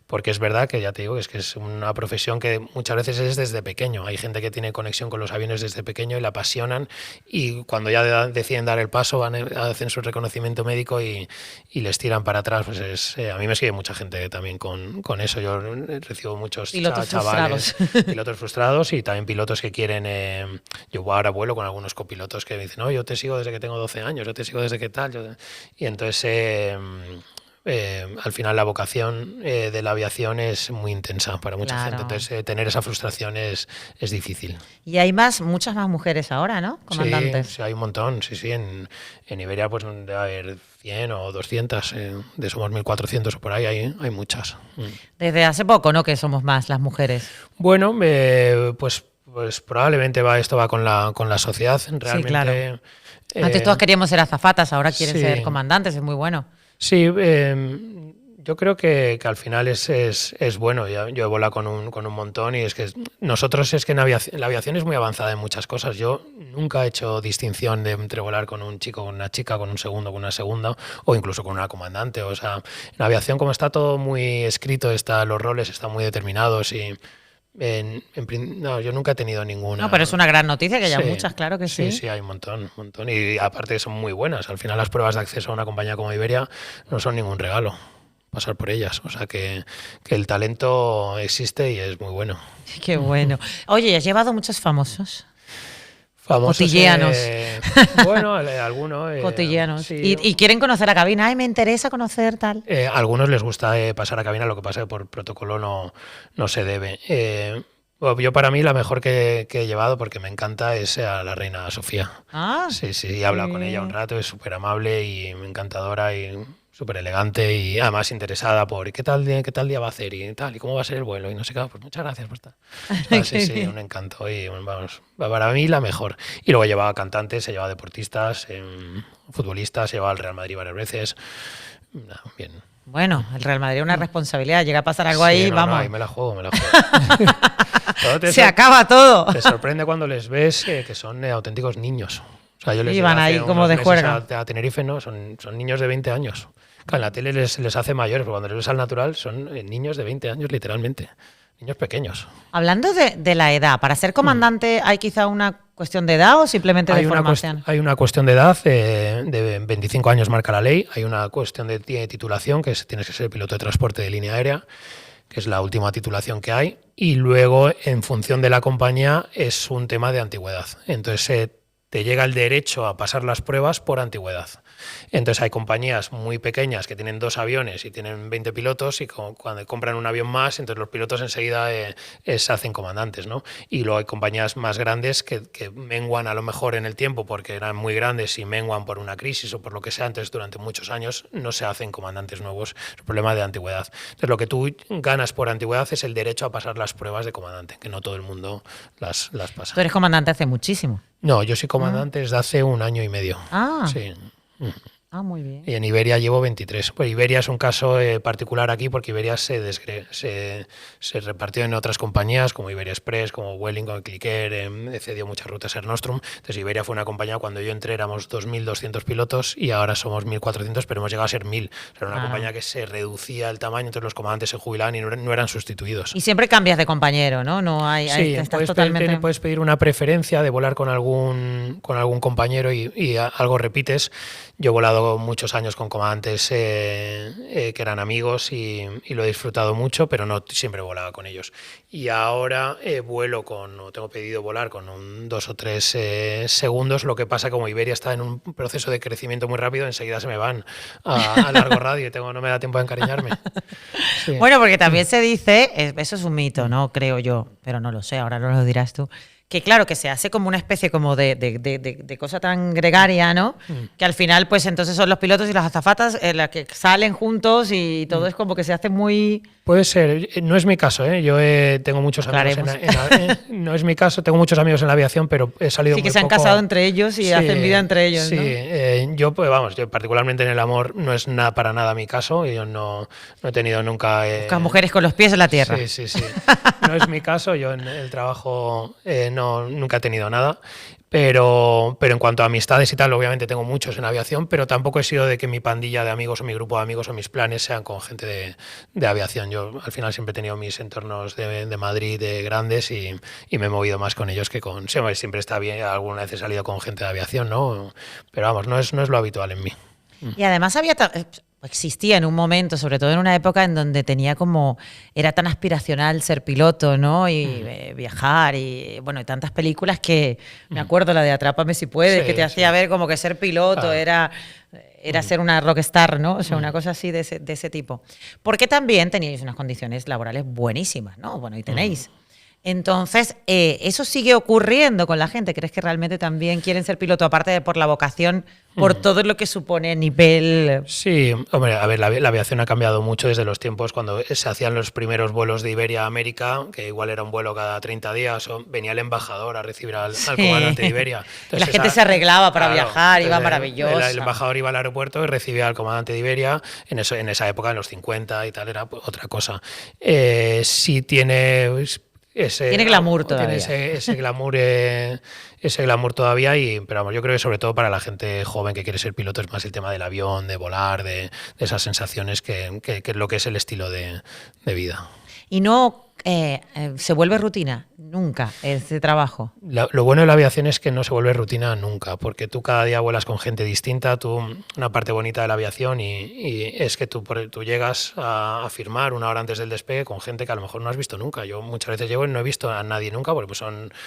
porque es verdad que ya te digo que es una profesión que muchas veces es desde pequeño. Hay gente que tiene conexión con los aviones desde pequeño y la apasionan, y cuando ya deciden dar el paso hacen su reconocimiento médico y les tiran para atrás. Pues a mí me sigue mucha gente también con eso. Yo recibo muchos chavales, pilotos frustrados y también pilotos que quieren... Yo ahora vuelo con algunos copilotos que me dicen, no, yo te sigo desde que tengo 12 años, yo te sigo desde que tal. Y entonces, al final, la vocación de la aviación es muy intensa para mucha gente. Entonces, tener esa frustración es difícil. Y hay muchas más mujeres ahora, ¿no? Comandantes. Sí, hay un montón. Sí. En Iberia pues debe haber 100 o 200. De somos 1.400 o por ahí, hay muchas. Desde hace poco, ¿no? Que somos más las mujeres. Bueno, pues probablemente esto va con la sociedad. Realmente, sí, claro. Antes todos queríamos ser azafatas, ahora quieren ser comandantes, es muy bueno. Sí, yo creo que al final es bueno. Yo he volado con un montón, y es que nosotros es que la aviación es muy avanzada en muchas cosas. Yo nunca he hecho distinción entre volar con un chico, con una chica, con un segundo, con una segunda, o incluso con una comandante. O sea, en la aviación, como está todo muy escrito, los roles están muy determinados y... No, yo nunca he tenido ninguna. No, pero es una gran noticia que haya muchas, claro que sí. Sí, hay un montón. Y aparte son muy buenas. Al final las pruebas de acceso a una compañía como Iberia no son ningún regalo pasar por ellas. O sea que el talento existe y es muy bueno. Qué bueno. Oye, ¿has llevado muchos famosos? Famosos, cotilleanos. Bueno, algunos. Cotilleanos. Sí. Y quieren conocer la cabina. Ay, me interesa conocer tal. A algunos les gusta pasar a cabina, lo que pasa es que por protocolo no se debe. Yo para mí la mejor que he llevado, porque me encanta, es a la reina Sofía. Ah, sí, he hablado con ella un rato, es súper amable y encantadora y súper elegante, y además interesada por qué tal día va a hacer y tal, y cómo va a ser el vuelo y no sé qué. Pues muchas gracias por estar. Sí, un encanto, y vamos, para mí la mejor. Y luego llevaba cantantes, se llevaba deportistas, futbolistas, se llevaba al Real Madrid varias veces. Bien. Bueno, el Real Madrid es una responsabilidad. Llega a pasar algo ahí, vamos. No, ahí me la juego. Se acaba todo. Te sorprende cuando les ves que son auténticos niños. O sea, yo les van ahí como de juerga. A Tenerife, ¿no? Son niños de 20 años. Claro, en la tele les hace mayores, pero cuando les ves al natural son niños de 20 años, literalmente. Niños pequeños. Hablando de la edad, ¿para ser comandante hay quizá una cuestión de edad o simplemente de formación? Hay una cuestión de edad, de 25 años marca la ley. Hay una cuestión de titulación, que tienes que ser piloto de transporte de línea aérea, que es la última titulación que hay. Y luego, en función de la compañía, es un tema de antigüedad. Entonces, te llega el derecho a pasar las pruebas por antigüedad. Entonces hay compañías muy pequeñas que tienen 2 aviones y tienen 20 pilotos, y cuando compran un avión más, entonces los pilotos enseguida se hacen comandantes, ¿no? Y luego hay compañías más grandes que menguan a lo mejor en el tiempo porque eran muy grandes y menguan por una crisis o por lo que sea. Entonces durante muchos años no se hacen comandantes nuevos. Es un problema de antigüedad. Entonces lo que tú ganas por antigüedad es el derecho a pasar las pruebas de comandante, que no todo el mundo las pasa. Tú eres comandante hace muchísimo. No, yo soy comandante desde hace 1 año y medio. Ah. Sí. Ah, muy bien. Y en Iberia llevo 23. Pues Iberia es un caso particular aquí porque Iberia se repartió en otras compañías como Iberia Express, como Vueling, como Clicker, cedió muchas rutas a Air Nostrum. Entonces Iberia fue una compañía, cuando yo entré éramos 2.200 pilotos y ahora somos 1.400, pero hemos llegado a ser 1.000. O sea, era una compañía que se reducía el tamaño, entonces los comandantes se jubilaban y no eran sustituidos. Y siempre cambias de compañero, ¿no? No hay, sí, estás totalmente... puedes pedir una preferencia de volar con algún compañero y algo repites. Yo he volado muchos años con comandantes que eran amigos y lo he disfrutado mucho, pero no siempre volaba con ellos. Y ahora tengo pedido volar con 2 o 3 segundos. Lo que pasa, como Iberia está en un proceso de crecimiento muy rápido, enseguida se me van a largo radio y no me da tiempo de encariñarme. Sí. Bueno, porque también se dice, eso es un mito, ¿no? Creo yo, pero no lo sé, ahora no lo dirás tú. Que claro, que se hace como una especie como de cosa tan gregaria, ¿no? Que al final, pues entonces son los pilotos y las azafatas las que salen juntos y todo es como que se hace muy... Puede ser, no es mi caso, ¿eh? Yo tengo muchos amigos no es mi caso, tengo muchos amigos en la aviación, pero he salido sí, muy que se han poco. casado entre ellos y hacen vida entre ellos, sí. ¿no? Yo particularmente en el amor no es para nada mi caso, yo no he tenido nunca... Buscas mujeres con los pies en la tierra. Sí. No es mi caso, yo en el trabajo nunca he tenido nada. Pero en cuanto a amistades y tal, obviamente tengo muchos en aviación, pero tampoco he sido de que mi pandilla de amigos o mi grupo de amigos o mis planes sean con gente de aviación. Yo al final siempre he tenido mis entornos de Madrid de grandes y me he movido más con ellos que con... Siempre está bien, alguna vez he salido con gente de aviación, ¿no? Pero vamos, no es lo habitual en mí. Y además existía en un momento, sobre todo en una época en donde era tan aspiracional ser piloto, ¿no? Y viajar y bueno, y tantas películas que me acuerdo la de Atrápame si puedes, que te hacía ver como que ser piloto era ser una rockstar, ¿no? O sea, una cosa así de ese tipo. Porque también teníais unas condiciones laborales buenísimas, ¿no? Bueno, y tenéis. Entonces, ¿eso sigue ocurriendo con la gente? ¿Crees que realmente también quieren ser piloto, aparte de por la vocación, por todo lo que supone nivel? Sí, hombre, a ver, la aviación ha cambiado mucho desde los tiempos cuando se hacían los primeros vuelos de Iberia a América, que igual era un vuelo cada 30 días, o venía el embajador a recibir al comandante de Iberia. Entonces, la gente se arreglaba para viajar, iba maravilloso. El embajador iba al aeropuerto y recibía al comandante de Iberia. En esa época, en los 50 y tal, era otra cosa. Sí tiene... Tiene glamour todavía. Tiene ese glamour todavía, pero vamos, yo creo que sobre todo para la gente joven que quiere ser piloto es más el tema del avión, de volar, de esas sensaciones que lo que es el estilo de vida. Y no se vuelve rutina nunca ese trabajo. Lo bueno de la aviación es que no se vuelve rutina nunca, porque tú cada día vuelas con gente distinta. Una parte bonita de la aviación y es que tú llegas a firmar una hora antes del despegue con gente que a lo mejor no has visto nunca. Yo muchas veces llego y no he visto a nadie nunca, porque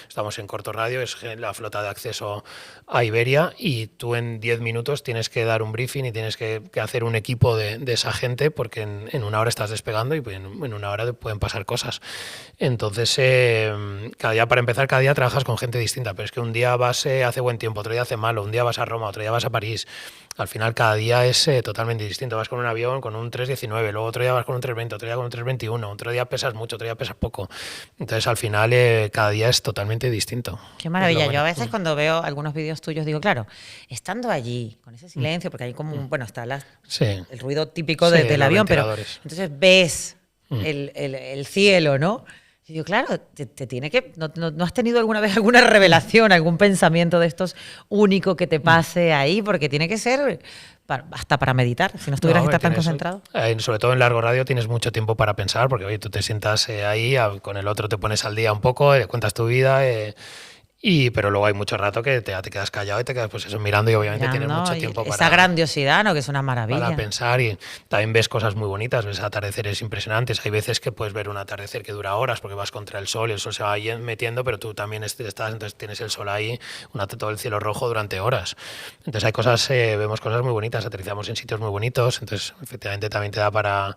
estamos en corto radio, es la flota de acceso a Iberia, y tú en 10 minutos tienes que dar un briefing y tienes que hacer un equipo de esa gente, porque en una hora estás despegando y en una hora pueden pasar cosas. Entonces, cada día trabajas con gente distinta, pero es que un día vas, hace buen tiempo, otro día hace malo, un día vas a Roma, otro día vas a París. Al final cada día es totalmente distinto. Vas con un avión con un 319, luego otro día vas con un 320, otro día con un 321, otro día pesas mucho, otro día pesas poco. Entonces al final cada día es totalmente distinto. Qué maravilla. Yo a veces cuando veo algunos vídeos tuyos digo, claro, estando allí, con ese silencio, porque hay como está el ruido típico del avión, pero entonces ves el cielo, ¿no? Y digo, claro, te tiene que... ¿No has tenido alguna vez alguna revelación, algún pensamiento de estos único que te pase ahí? Porque tiene que ser hasta para meditar, si no estuvieras tan concentrado. Sobre todo en largo radio tienes mucho tiempo para pensar, porque oye, tú te sientas ahí, con el otro te pones al día un poco, cuentas tu vida... pero luego hay mucho rato que te quedas callado y te quedas pues eso mirando y obviamente tienes mucho tiempo para... Esa grandiosidad, ¿no? Que es una maravilla. Para pensar, y también ves cosas muy bonitas, ves atardeceres impresionantes. Hay veces que puedes ver un atardecer que dura horas porque vas contra el sol y el sol se va metiendo, pero tú también estás, entonces tienes el sol ahí, todo el cielo rojo durante horas. Entonces hay vemos cosas muy bonitas, aterrizamos en sitios muy bonitos, entonces efectivamente también te da para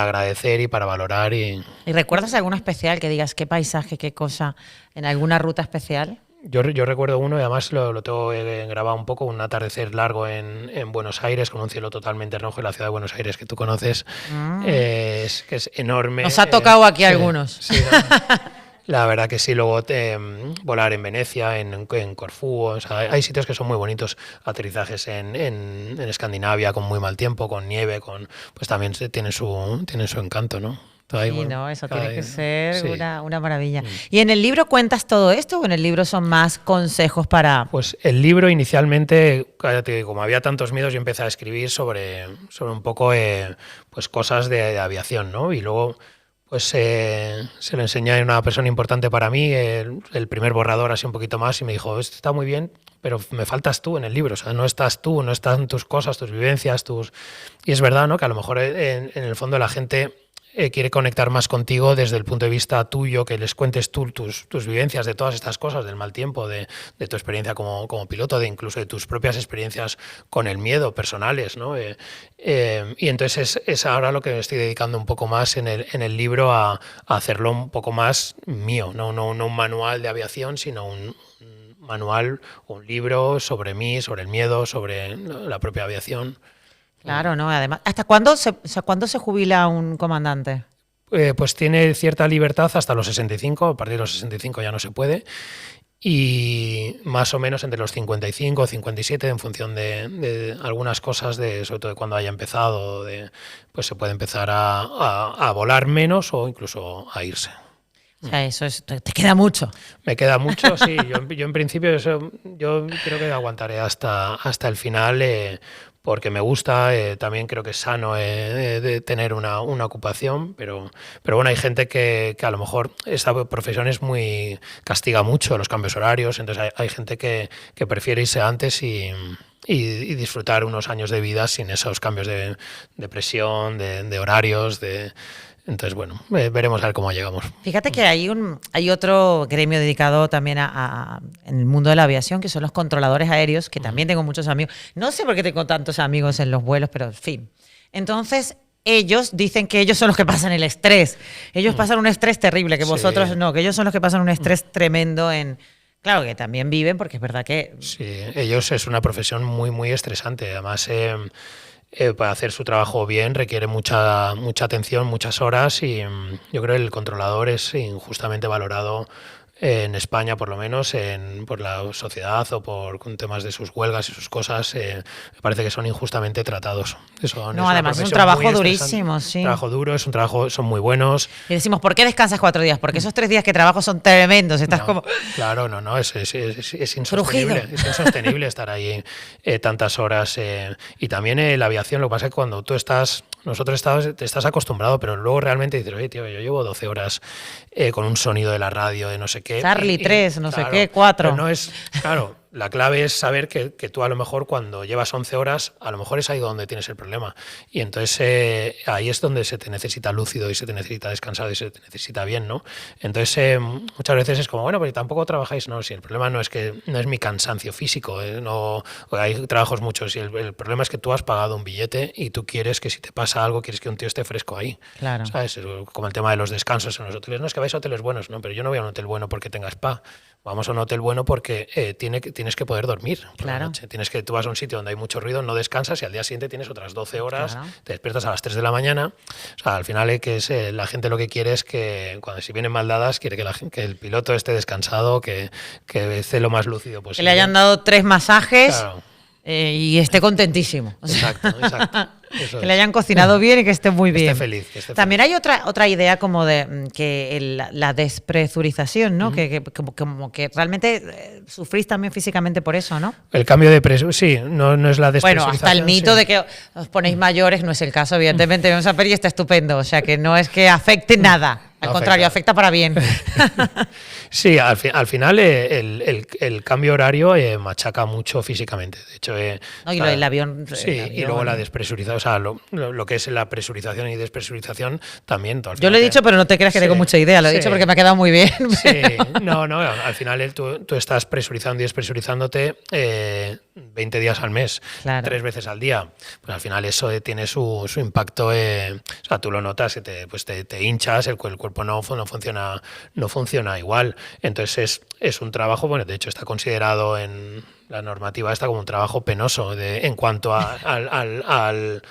agradecer y para valorar. ¿Y recuerdas alguno especial que digas qué paisaje, qué cosa, en alguna ruta especial? Yo recuerdo uno, y además lo tengo grabado un poco, un atardecer largo en Buenos Aires, con un cielo totalmente rojo en la ciudad de Buenos Aires, que tú conoces, que es enorme. Nos ha tocado aquí algunos. Sí, ¿no? La verdad que sí, luego volar en Venecia, en Corfú, o sea, hay sitios que son muy bonitos, aterrizajes en Escandinavia con muy mal tiempo, con nieve, pues también tienen su encanto, ¿no? Entonces, ahí, Sí, bueno, no, eso tiene que ser sí. una maravilla. ¿Y en el libro cuentas todo esto o en el libro son más consejos para...? Pues el libro inicialmente, como había tantos miedos, yo empecé a escribir sobre un poco pues cosas de aviación, ¿no? Y luego pues se lo enseñé a una persona importante para mí, el primer borrador así un poquito más, y me dijo, esto está muy bien, pero me faltas tú en el libro, o sea, no estás tú, no están tus cosas, tus vivencias, Y es verdad, ¿no? Que a lo mejor en el fondo la gente quiere conectar más contigo desde el punto de vista tuyo, que les cuentes tú tus vivencias de todas estas cosas, del mal tiempo, de tu experiencia como piloto, de incluso de tus propias experiencias con el miedo personales, ¿no? Y entonces es ahora lo que me estoy dedicando un poco más en el libro a hacerlo un poco más mío, no un manual de aviación, sino un manual, un libro sobre mí, sobre el miedo, sobre la propia aviación. Claro, ¿no? Además, ¿cuándo se jubila un comandante? Pues tiene cierta libertad hasta los 65, a partir de los 65 ya no se puede, y más o menos entre los 55 o 57 en función de algunas cosas, sobre todo de cuando haya empezado, pues se puede empezar a volar menos o incluso a irse. O sea, te queda mucho. Me queda mucho, sí. Yo en principio yo creo que aguantaré hasta el final, porque me gusta, también creo que es sano de tener una ocupación, pero bueno, hay gente que a lo mejor esta profesión castiga mucho los cambios horarios, entonces hay gente que prefiere irse antes y disfrutar unos años de vida sin esos cambios de presión, de horarios, entonces, bueno, veremos a ver cómo llegamos. Fíjate que hay otro gremio dedicado también en el mundo de la aviación, que son los controladores aéreos, que también tengo muchos amigos. No sé por qué tengo tantos amigos en los vuelos, pero en fin. Entonces, ellos dicen que ellos son los que pasan el estrés. Ellos pasan un estrés terrible, que vosotros no, que ellos son los que pasan un estrés tremendo Claro, que también viven, porque es verdad que... Sí, ellos es una profesión muy, muy estresante. Además, para hacer su trabajo bien requiere mucha atención, muchas horas, y yo creo que el controlador es injustamente valorado en España, por lo menos, por la sociedad o por temas de sus huelgas y sus cosas. Me parece que son injustamente tratados. No, además es un trabajo durísimo, sí. Un trabajo duro, son muy buenos. Y decimos, ¿por qué descansas 4 días? Porque esos 3 días que trabajo son tremendos. Estás como... Claro, es insostenible. Es insostenible estar ahí tantas horas. Y también la aviación, lo que pasa es que cuando te estás acostumbrado, pero luego realmente dices, oye, tío, yo llevo 12 horas con un sonido de la radio, de no sé qué. Charlie 3, no claro, sé qué, 4. No es, claro, la clave es saber que tú a lo mejor cuando llevas 11 horas, a lo mejor es ahí donde tienes el problema. Y entonces ahí es donde se te necesita lúcido y se te necesita descansado y se te necesita bien, ¿no? Entonces muchas veces es como, bueno, pero tampoco trabajáis, no, si el problema no es mi cansancio físico, no, hay trabajos muchos, y el problema es que tú has pagado un billete y tú quieres que si te pasa algo, quieres que un tío esté fresco ahí. Claro. ¿Sabes? Como el tema de los descansos en los hoteles. No es que vais a hoteles buenos, no, pero yo no voy a un hotel bueno porque tenga spa. Vamos a un hotel bueno porque tienes que poder dormir por la noche. Tú vas a un sitio donde hay mucho ruido, no descansas y al día siguiente tienes otras 12 horas, te despiertas a las 3 de la mañana. O sea, al final la gente lo que quiere es que si vienen mal dadas, quiere que el piloto esté descansado, que esté lo más lúcido posible. Que le hayan dado 3 masajes. Claro. Y esté contentísimo. Exacto. Que le hayan cocinado bien y que esté muy bien. Esté feliz. También hay otra idea como de que la despresurización, ¿no? Como que realmente sufrís también físicamente por eso, ¿no? El cambio de presión, sí, no es la despresurización. Bueno, hasta el mito de que os ponéis mayores no es el caso, evidentemente. Vemos a Peri y está estupendo. O sea, que no es que afecte nada. Al contrario, afecta para bien. Sí, al final el cambio horario machaca mucho físicamente. De hecho, y el avión. Sí, y luego la despresurización, o sea, lo que es la presurización y despresurización también. Yo lo he dicho, pero no te creas que tengo mucha idea. Lo he dicho porque me ha quedado muy bien. Sí, no, al final tú estás presurizando y despresurizándote 20 días al mes, claro. 3 veces al día. Pues al final eso tiene su impacto. O sea, tú lo notas, te hinchas, el cuerpo no funciona igual. Entonces es un trabajo, bueno, de hecho está considerado la normativa está como un trabajo penoso en cuanto al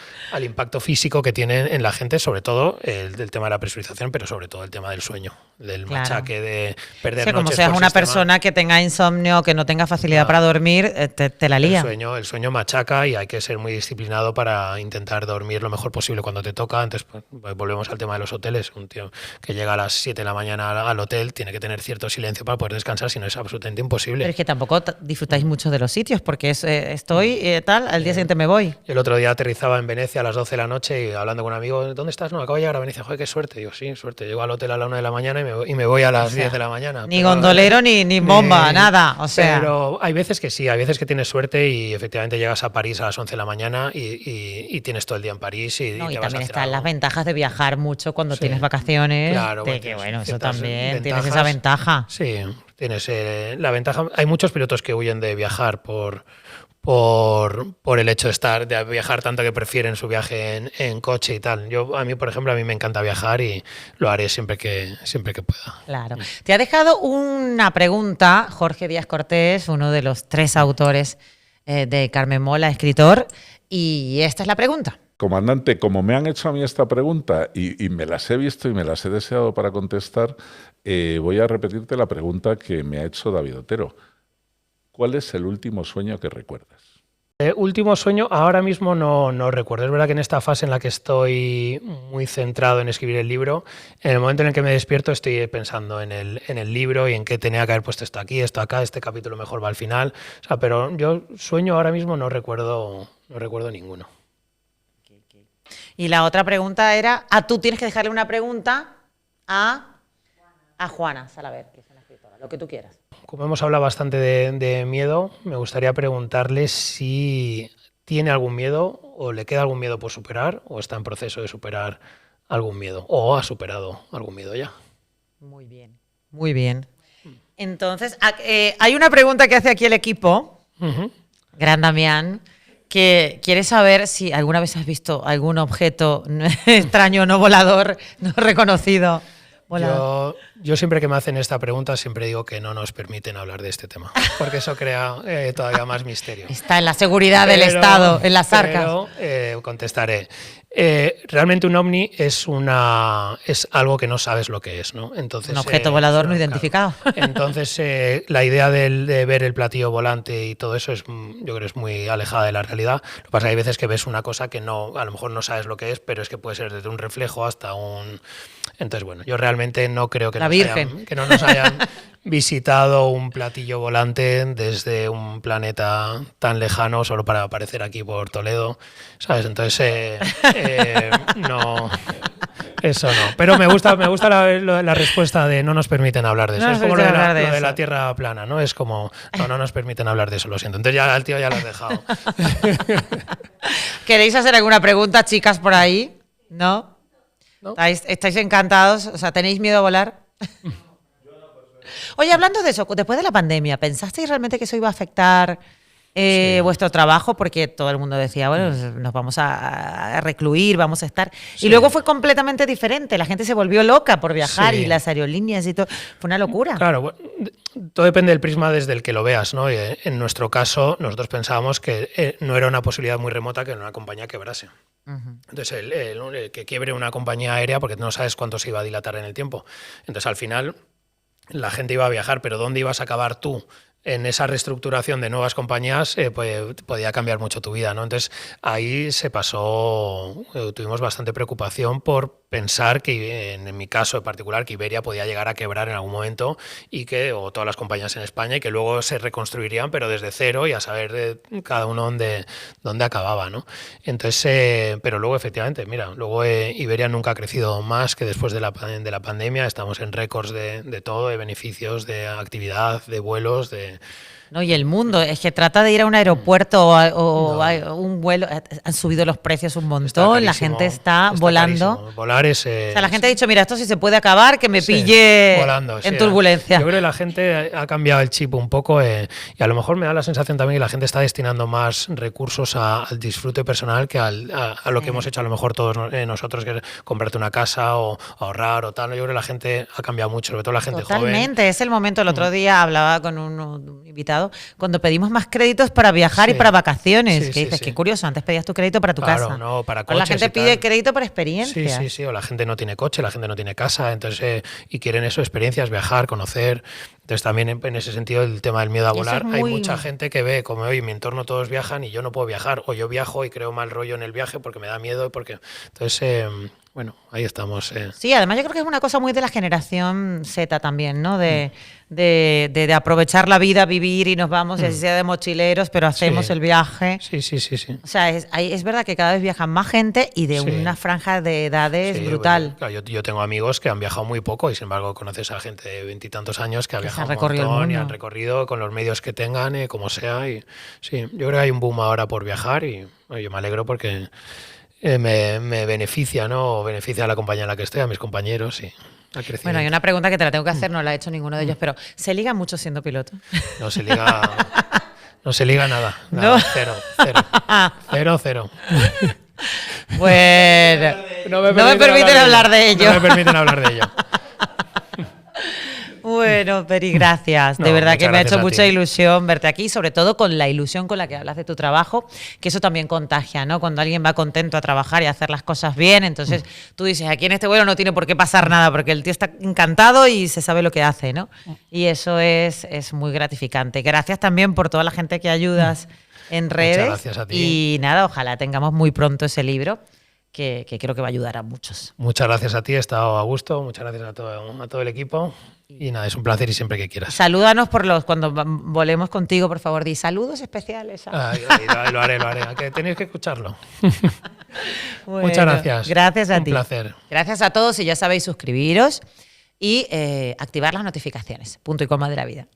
impacto físico que tiene en la gente, sobre todo el tema de la presurización, pero sobre todo el tema del sueño, del machaque, de perder noches. Como seas una persona que tenga insomnio, que no tenga facilidad para dormir, te la lía. El sueño machaca y hay que ser muy disciplinado para intentar dormir lo mejor posible cuando te toca. Entonces, pues, volvemos al tema de los hoteles. Un tío que llega a las 7 de la mañana al hotel tiene que tener cierto silencio para poder descansar, si no es absolutamente imposible. Pero es que tampoco disfrutáis mucho de los sitios, porque al día siguiente me voy. El otro día aterrizaba en Venecia a las 12 de la noche y hablando con un amigo, ¿dónde estás? No, acabo de llegar a Venecia. Joder, qué suerte. Digo, sí, suerte. Llego al hotel a la 1 de la mañana y me voy a las 10 de la mañana. Ni gondolero, ni bomba, nada. O sea. Pero hay veces que sí, hay veces que tienes suerte y efectivamente llegas a París a las 11 de la mañana y tienes todo el día en París. Y también están las ventajas de viajar mucho cuando tienes vacaciones. Claro, eso también, tienes esa ventaja. Sí, tienes la ventaja. Hay muchos pilotos que huyen de viajar por el hecho de viajar tanto que prefieren su viaje en coche y tal. A mí, por ejemplo, me encanta viajar y lo haré siempre que pueda. Claro. Te ha dejado una pregunta Jorge Díaz Cortés, uno de los 3 autores de Carmen Mola, escritor, y esta es la pregunta. Comandante, como me han hecho a mí esta pregunta y me las he visto y me las he deseado para contestar, voy a repetirte la pregunta que me ha hecho David Otero. ¿Cuál es el último sueño que recuerdas? Último sueño, ahora mismo no recuerdo. Es verdad que en esta fase en la que estoy muy centrado en escribir el libro, en el momento en el que me despierto estoy pensando en el libro y en qué tenía que haber puesto esto aquí, esto acá, este capítulo mejor va al final. O sea, pero yo sueño ahora mismo no recuerdo ninguno. Y la otra pregunta era, tú tienes que dejarle una pregunta a Juana Salaver, que es una escritora, lo que tú quieras. Como hemos hablado bastante de miedo, me gustaría preguntarle si tiene algún miedo o le queda algún miedo por superar o está en proceso de superar algún miedo o ha superado algún miedo ya. Muy bien, muy bien. Entonces, hay una pregunta que hace aquí el equipo, Gran Damián, que quiere saber si alguna vez has visto algún objeto extraño, no volador, no reconocido. Yo siempre que me hacen esta pregunta siempre digo que no nos permiten hablar de este tema, porque eso crea todavía más misterio. Está en la seguridad del Estado, en las arcas. Pero contestaré. Realmente un ovni es algo que no sabes lo que es, ¿no? Entonces, un objeto volador no identificado. Claro. Entonces, la idea de ver el platillo volante y todo eso yo creo que es muy alejada de la realidad. Lo que pasa es que hay veces que ves una cosa que a lo mejor no sabes lo que es, pero es que puede ser desde un reflejo hasta un... Entonces, bueno, yo realmente no creo que no nos hayan visitado un platillo volante desde un planeta tan lejano solo para aparecer aquí por Toledo, ¿sabes? Entonces, no, eso no. Pero me gusta la respuesta de no nos permiten hablar de eso. Es como lo de la Tierra plana, ¿no? Es como, no nos permiten hablar de eso, lo siento. Entonces ya al tío ya lo has dejado. ¿Queréis hacer alguna pregunta, chicas, por ahí? ¿No? ¿No? ¿Estáis encantados? O sea, ¿tenéis miedo a volar? Oye, hablando de eso, después de la pandemia, ¿pensasteis realmente que eso iba a afectar vuestro trabajo? Porque todo el mundo decía, bueno, nos vamos a recluir, vamos a estar... Sí. Y luego fue completamente diferente, la gente se volvió loca por viajar y las aerolíneas y todo. Fue una locura. Claro, todo depende del prisma desde el que lo veas, ¿no? En nuestro caso, nosotros pensábamos que no era una posibilidad muy remota que una compañía quebrase. Entonces, el que quiebre una compañía aérea, porque no sabes cuánto se iba a dilatar en el tiempo. Entonces, al final, la gente iba a viajar, pero ¿dónde ibas a acabar tú? En esa reestructuración de nuevas compañías pues, podía cambiar mucho tu vida, ¿no? Entonces, ahí tuvimos bastante preocupación por pensar que, en mi caso en particular, que Iberia podía llegar a quebrar en algún momento o todas las compañías en España, y que luego se reconstruirían, pero desde cero y a saber cada uno dónde acababa, ¿no? Entonces, pero luego efectivamente, mira, luego Iberia nunca ha crecido más que después de la pandemia. Estamos en récords de todo, de beneficios, de actividad, de vuelos, No, y el mundo, es que trata de ir a un aeropuerto o a un vuelo, han subido los precios un montón, la gente está volando. Carísimo. Volar es... O sea, la gente ha dicho, mira, esto sí se puede acabar, que me pille volando, en turbulencia. Yo creo que la gente ha cambiado el chip un poco y a lo mejor me da la sensación también que la gente está destinando más recursos al disfrute personal que a lo que hemos hecho a lo mejor todos nosotros, que es comprarte una casa o ahorrar o tal. Yo creo que la gente ha cambiado mucho, sobre todo la gente joven. Totalmente, es el momento. El otro día hablaba con un invitado escuchado, cuando pedimos más créditos para viajar y para vacaciones. Sí, que dices, sí. qué curioso, antes pedías tu crédito para tu Claro, casa. no, para Ahora la coches gente y pide tal. crédito para experiencias. Sí, o la gente no tiene coche, la gente no tiene casa, entonces y quieren eso, experiencias, viajar, conocer. Entonces también en ese sentido el tema del miedo a Y eso volar, es hay muy- mucha gente que ve como, oye, en mi entorno todos viajan y yo no puedo viajar, o yo viajo y creo mal rollo en el viaje porque me da miedo, porque entonces, bueno, ahí estamos. Sí, además yo creo que es una cosa muy de la generación Z también, ¿no? De aprovechar la vida, vivir y nos vamos, y así sea de mochileros, pero hacemos Sí. el viaje. Sí. O sea, es verdad que cada vez viajan más gente y de Sí. una franja de edades Sí, brutal. bueno, claro, yo tengo amigos que han viajado muy poco y sin embargo conoces a gente de 20 y tantos años que ha Que se viajado han recorrido el un montón y mundo. han recorrido con los medios que tengan, como sea. Y sí, yo creo que hay un boom ahora por viajar y bueno, yo me alegro porque me beneficia, ¿no? Beneficia a la compañía en la que estoy, a mis compañeros y al crecimiento. Bueno, hay una pregunta que te la tengo que hacer, no la ha hecho ninguno de ellos, pero ¿se liga mucho siendo piloto? No se liga, no se liga nada. No. Cero. Bueno, no me permiten hablar de ello. No me permiten hablar de ello. Bueno, Peri, gracias. De No, verdad muchas que me ha hecho gracias a mucha ti. ilusión verte aquí, sobre todo con la ilusión con la que hablas de tu trabajo, que eso también contagia, ¿no? Cuando alguien va contento a trabajar y a hacer las cosas bien, entonces tú dices, aquí en este vuelo no tiene por qué pasar nada, porque el tío está encantado y se sabe lo que hace, ¿no? Y eso es muy gratificante. Gracias también por toda la gente que ayudas en redes. gracias a ti. Y nada, ojalá tengamos muy pronto ese libro, que creo que va a ayudar a muchos. Muchas gracias a ti, he estado a gusto. Muchas gracias a todo el equipo. Y nada, es un placer y siempre que quieras. Salúdanos cuando volemos contigo, por favor, di saludos especiales. Lo haré. Que tenéis que escucharlo. Bueno, Muchas gracias. Gracias a ti. Un placer. Gracias a todos y ya sabéis suscribiros y activar las notificaciones. Punto y coma de la vida.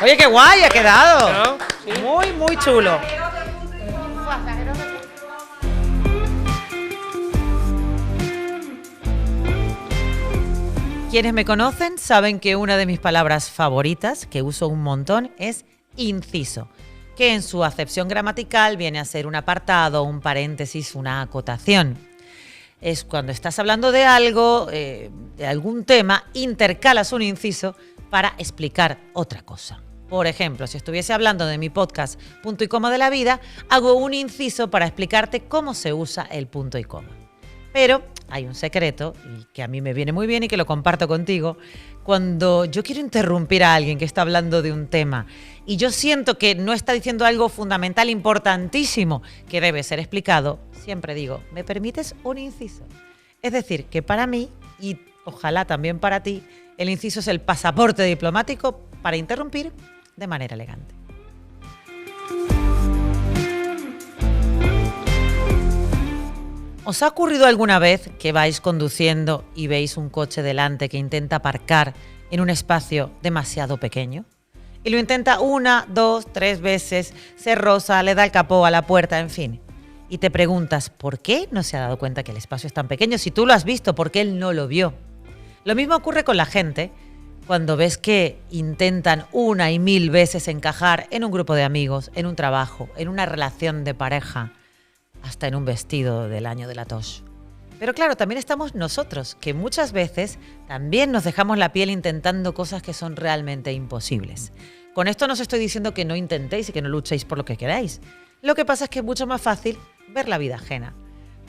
Oye, qué guay ha quedado. Muy chulo. Quienes me conocen saben que una de mis palabras favoritas, que uso un montón, es inciso, que en su acepción gramatical viene a ser un apartado, un paréntesis, una acotación. Es cuando estás hablando de algo, de algún tema, intercalas un inciso para explicar otra cosa. Por ejemplo, si estuviese hablando de mi podcast Punto y Coma de la Vida, hago un inciso para explicarte cómo se usa el punto y coma. Pero hay un secreto, y que a mí me viene muy bien y que lo comparto contigo. Cuando yo quiero interrumpir a alguien que está hablando de un tema y yo siento que no está diciendo algo fundamental, importantísimo, que debe ser explicado, siempre digo, ¿me permites un inciso? Es decir, que para mí, y ojalá también para ti, el inciso es el pasaporte diplomático para interrumpir de manera elegante. ¿Os ha ocurrido alguna vez que vais conduciendo y veis un coche delante que intenta aparcar en un espacio demasiado pequeño? Y lo intenta 1, 2, 3 veces, se roza, le da el capó a la puerta, en fin. Y te preguntas, ¿por qué no se ha dado cuenta que el espacio es tan pequeño? Si tú lo has visto, ¿por qué él no lo vio? Lo mismo ocurre con la gente cuando ves que intentan 1 y 1000 veces encajar en un grupo de amigos, en un trabajo, en una relación de pareja, hasta en un vestido del año de la tos. Pero claro, también estamos nosotros, que muchas veces también nos dejamos la piel intentando cosas que son realmente imposibles. Con esto no os estoy diciendo que no intentéis y que no luchéis por lo que queráis. Lo que pasa es que es mucho más fácil ver la vida ajena,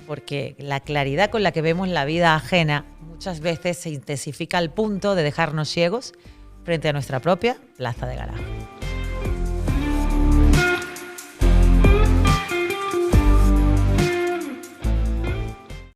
porque la claridad con la que vemos la vida ajena muchas veces se intensifica al punto de dejarnos ciegos frente a nuestra propia plaza de garaje.